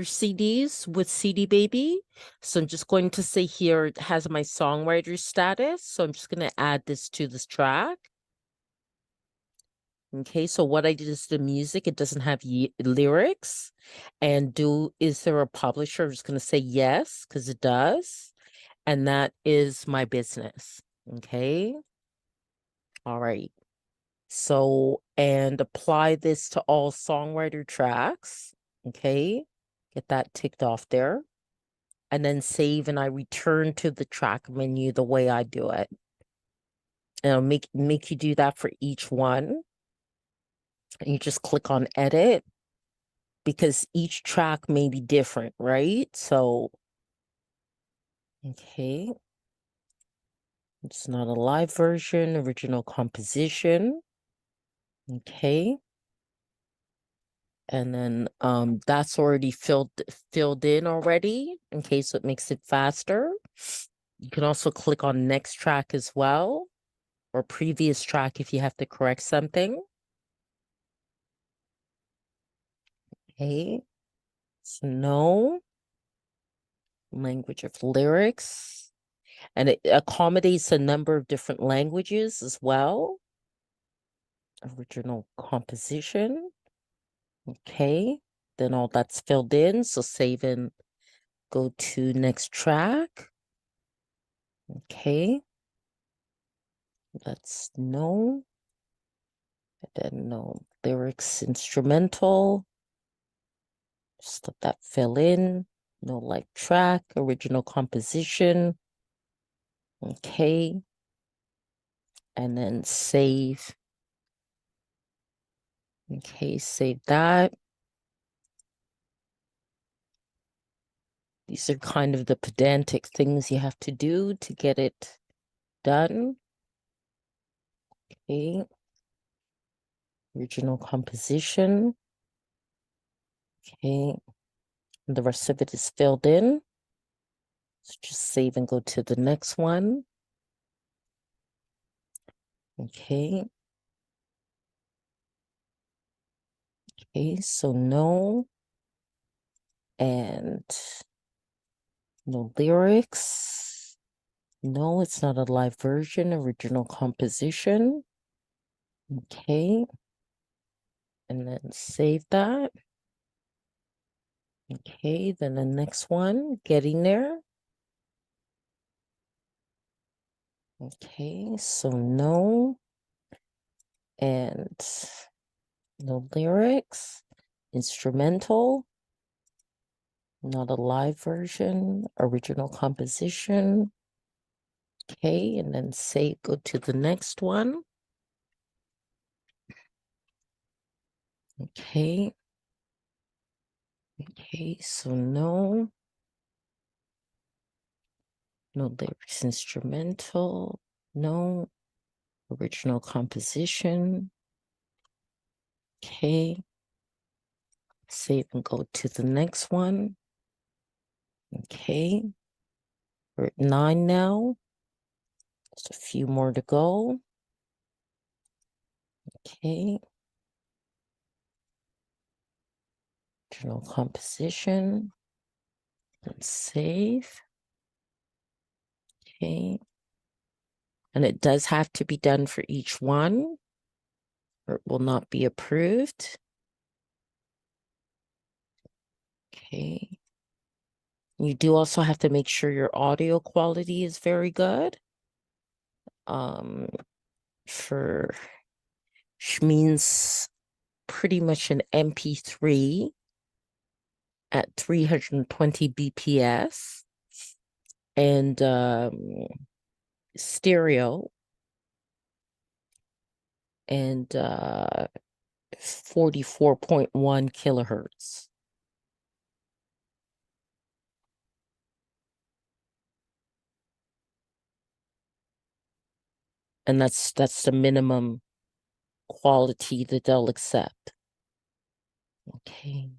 CDs with CD Baby. So I'm just going to say here it has my songwriter status. So I'm just going to add this to this track. Okay, so what I did is the music, it doesn't have lyrics. And is there a publisher? I'm just going to say yes, because it does. And that is my business. Okay. All right. So, and apply this to all songwriter tracks. Okay. Get that ticked off there. And then save, and I return to the track menu the way I do it. And I'll make you do that for each one. And you just click on edit because each track may be different, right? So, okay. It's not a live version, original composition. Okay. And then that's already filled in already. Okay, so it makes it faster. You can also click on next track as well, or previous track if you have to correct something. Okay, so no language of lyrics, and it accommodates a number of different languages as well. Original composition. Okay, then all that's filled in, so save and go to next track. Okay, that's no, and then no lyrics, instrumental. Just let that fill in. No live track, original composition. Okay, and then save. Okay, save that. These are kind of the pedantic things you have to do to get it done. Okay. Original composition. Okay. And the rest of it is filled in. So just save and go to the next one. Okay. Okay, so no. And no lyrics. No, it's not a live version, original composition. Okay. And then save that. Okay, then the next one, getting there. Okay, so no. And no lyrics. Instrumental. Not a live version. Original composition. Okay, and then say go to the next one. Okay. Okay, so no. No lyrics, instrumental. No. Original composition. Okay. Save and go to the next one. Okay. We're at 9 now. Just a few more to go. Okay. Original composition. And save. Okay. And it does have to be done for each one, or it will not be approved. Okay. You do also have to make sure your audio quality is very good. For which means pretty much an MP3 at 320 BPS and stereo and 44.1 kilohertz. And that's the minimum quality that they'll accept. Okay.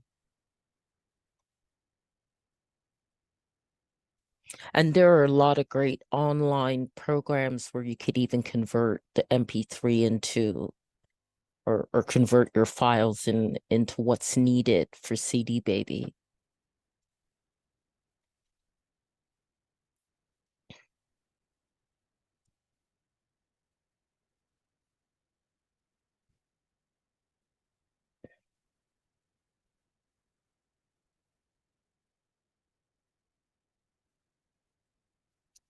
And there are a lot of great online programs where you could even convert the MP3 into or convert your files into what's needed for CD Baby.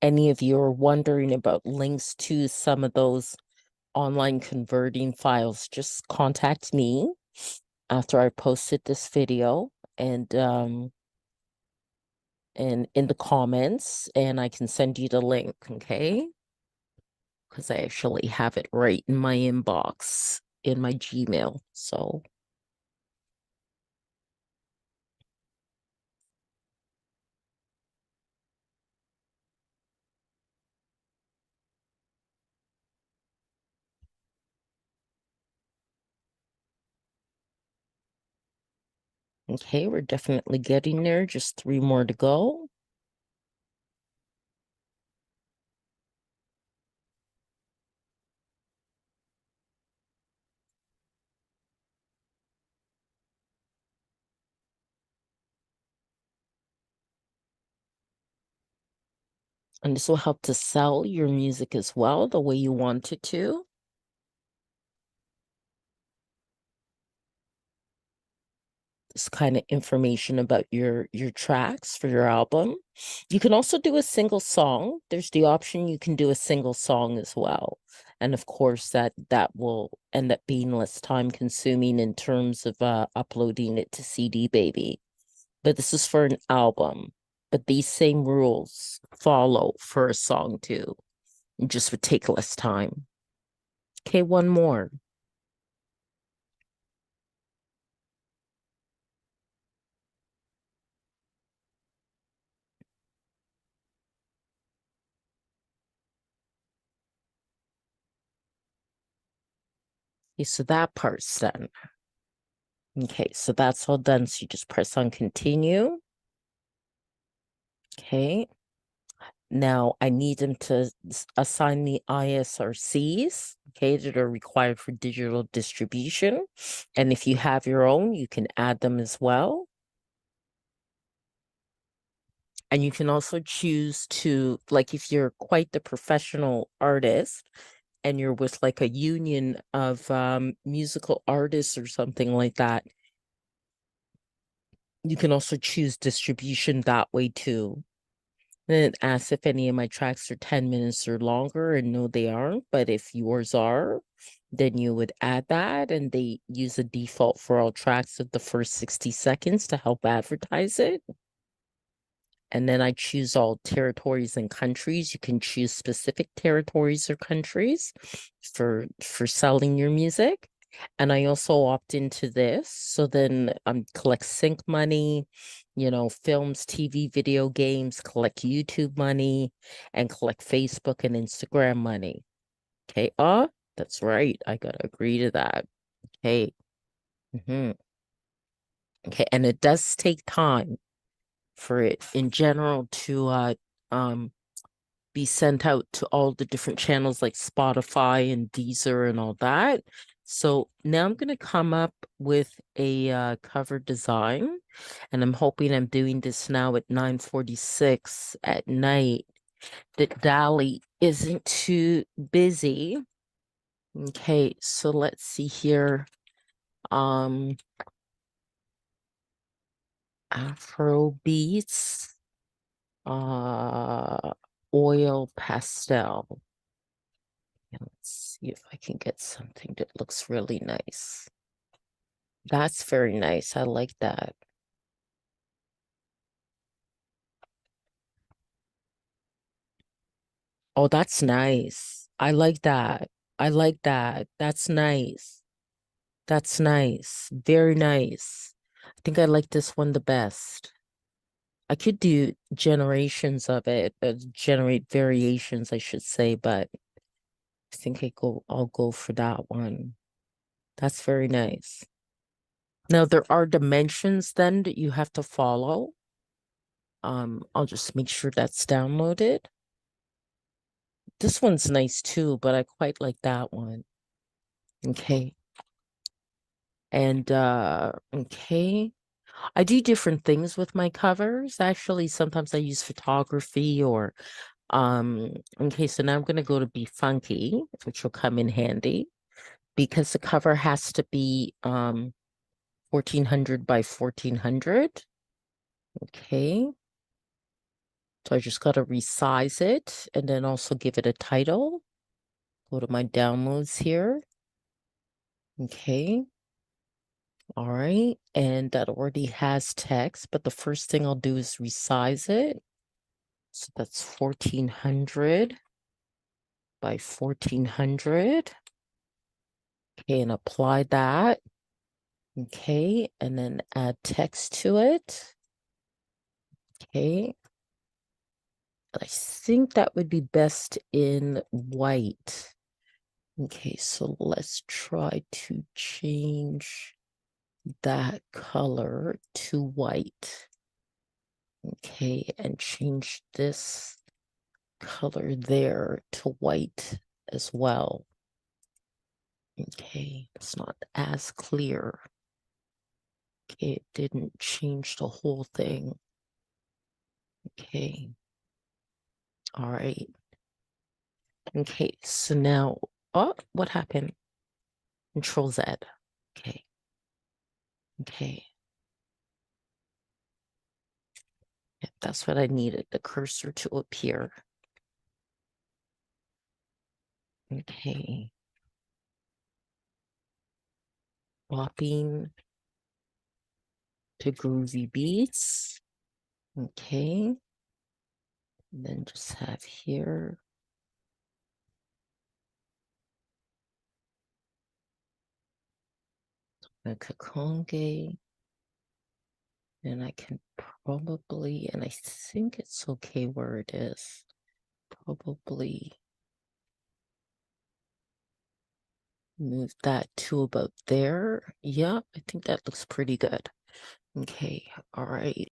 Any of you are wondering about links to some of those online converting files, just contact me after I posted this video and in the comments, and I can send you the link, okay? Because I actually have it right in my inbox in my Gmail. So okay, we're definitely getting there. Just 3 more to go. And this will help to sell your music as well, the way you want it to. This kind of information about your tracks for your album. You can also do a single song. There's the option you can do a single song as well. And of course that will end up being less time consuming in terms of uploading it to CD Baby. But this is for an album. But these same rules follow for a song too. It just would take less time. Okay, one more. Okay, so that part's done. Okay, so that's all done. So you just press on continue. Okay. Now I need them to assign the ISRCs, okay, that are required for digital distribution. And if you have your own, you can add them as well. And you can also choose to, like, if you're quite the professional artist and you're with like a union of musical artists or something like that, you can also choose distribution that way too. Then it asks if any of my tracks are 10 minutes or longer, and no, they aren't. But if yours are, then you would add that, and they use a default for all tracks of the first 60 seconds to help advertise it. And then I choose all territories and countries. You can choose specific territories or countries for selling your music. And I also opt into this. So then collect sync money, films, TV, video games, collect YouTube money, and collect Facebook and Instagram money. Okay. That's right. I gotta agree to that. Okay. Okay. And it does take time for it in general to be sent out to all the different channels like Spotify and Deezer and all that. So now I'm going to come up with a cover design, and I'm hoping I'm doing this now at 9:46 at night that Dolly isn't too busy. Okay, so let's see here. Afro beats, oil pastel. And let's see if I can get something that looks really nice. That's very nice. I like that. Oh, that's nice. I like that. I like that. That's nice. That's nice. Very nice. I think I like this one the best. I could do generations of it, generate variations, I should say, but I think I'll go for that one. That's very nice. Now there are dimensions then that you have to follow. I'll just make sure that's downloaded. This one's nice too, but I quite like that one. Okay. And okay. I do different things with my covers. Actually, sometimes I use photography or okay, so now I'm gonna go to Be Funky, which will come in handy because the cover has to be 1400 by 1400. Okay. So I just gotta resize it and then also give it a title. Go to my downloads here. Okay. All right. And that already has text, but the first thing I'll do is resize it. So that's 1400 by 1400. Okay, and apply that. Okay, and then add text to it. Okay. I think that would be best in white. Okay, so let's try to change that color to white. Okay, and change this color there to white as well. Okay, it's not as clear. Okay, it didn't change the whole thing. Okay. All right. Okay, so now, oh, what happened? Control Z. Okay. Okay. Yep, that's what I needed, the cursor to appear. Okay. Swapping to groovy beats. Okay. And then just have here. Donna Kakonge. And I can probably, and I think it's okay where it is. Probably move that to about there. Yeah, I think that looks pretty good. Okay, all right.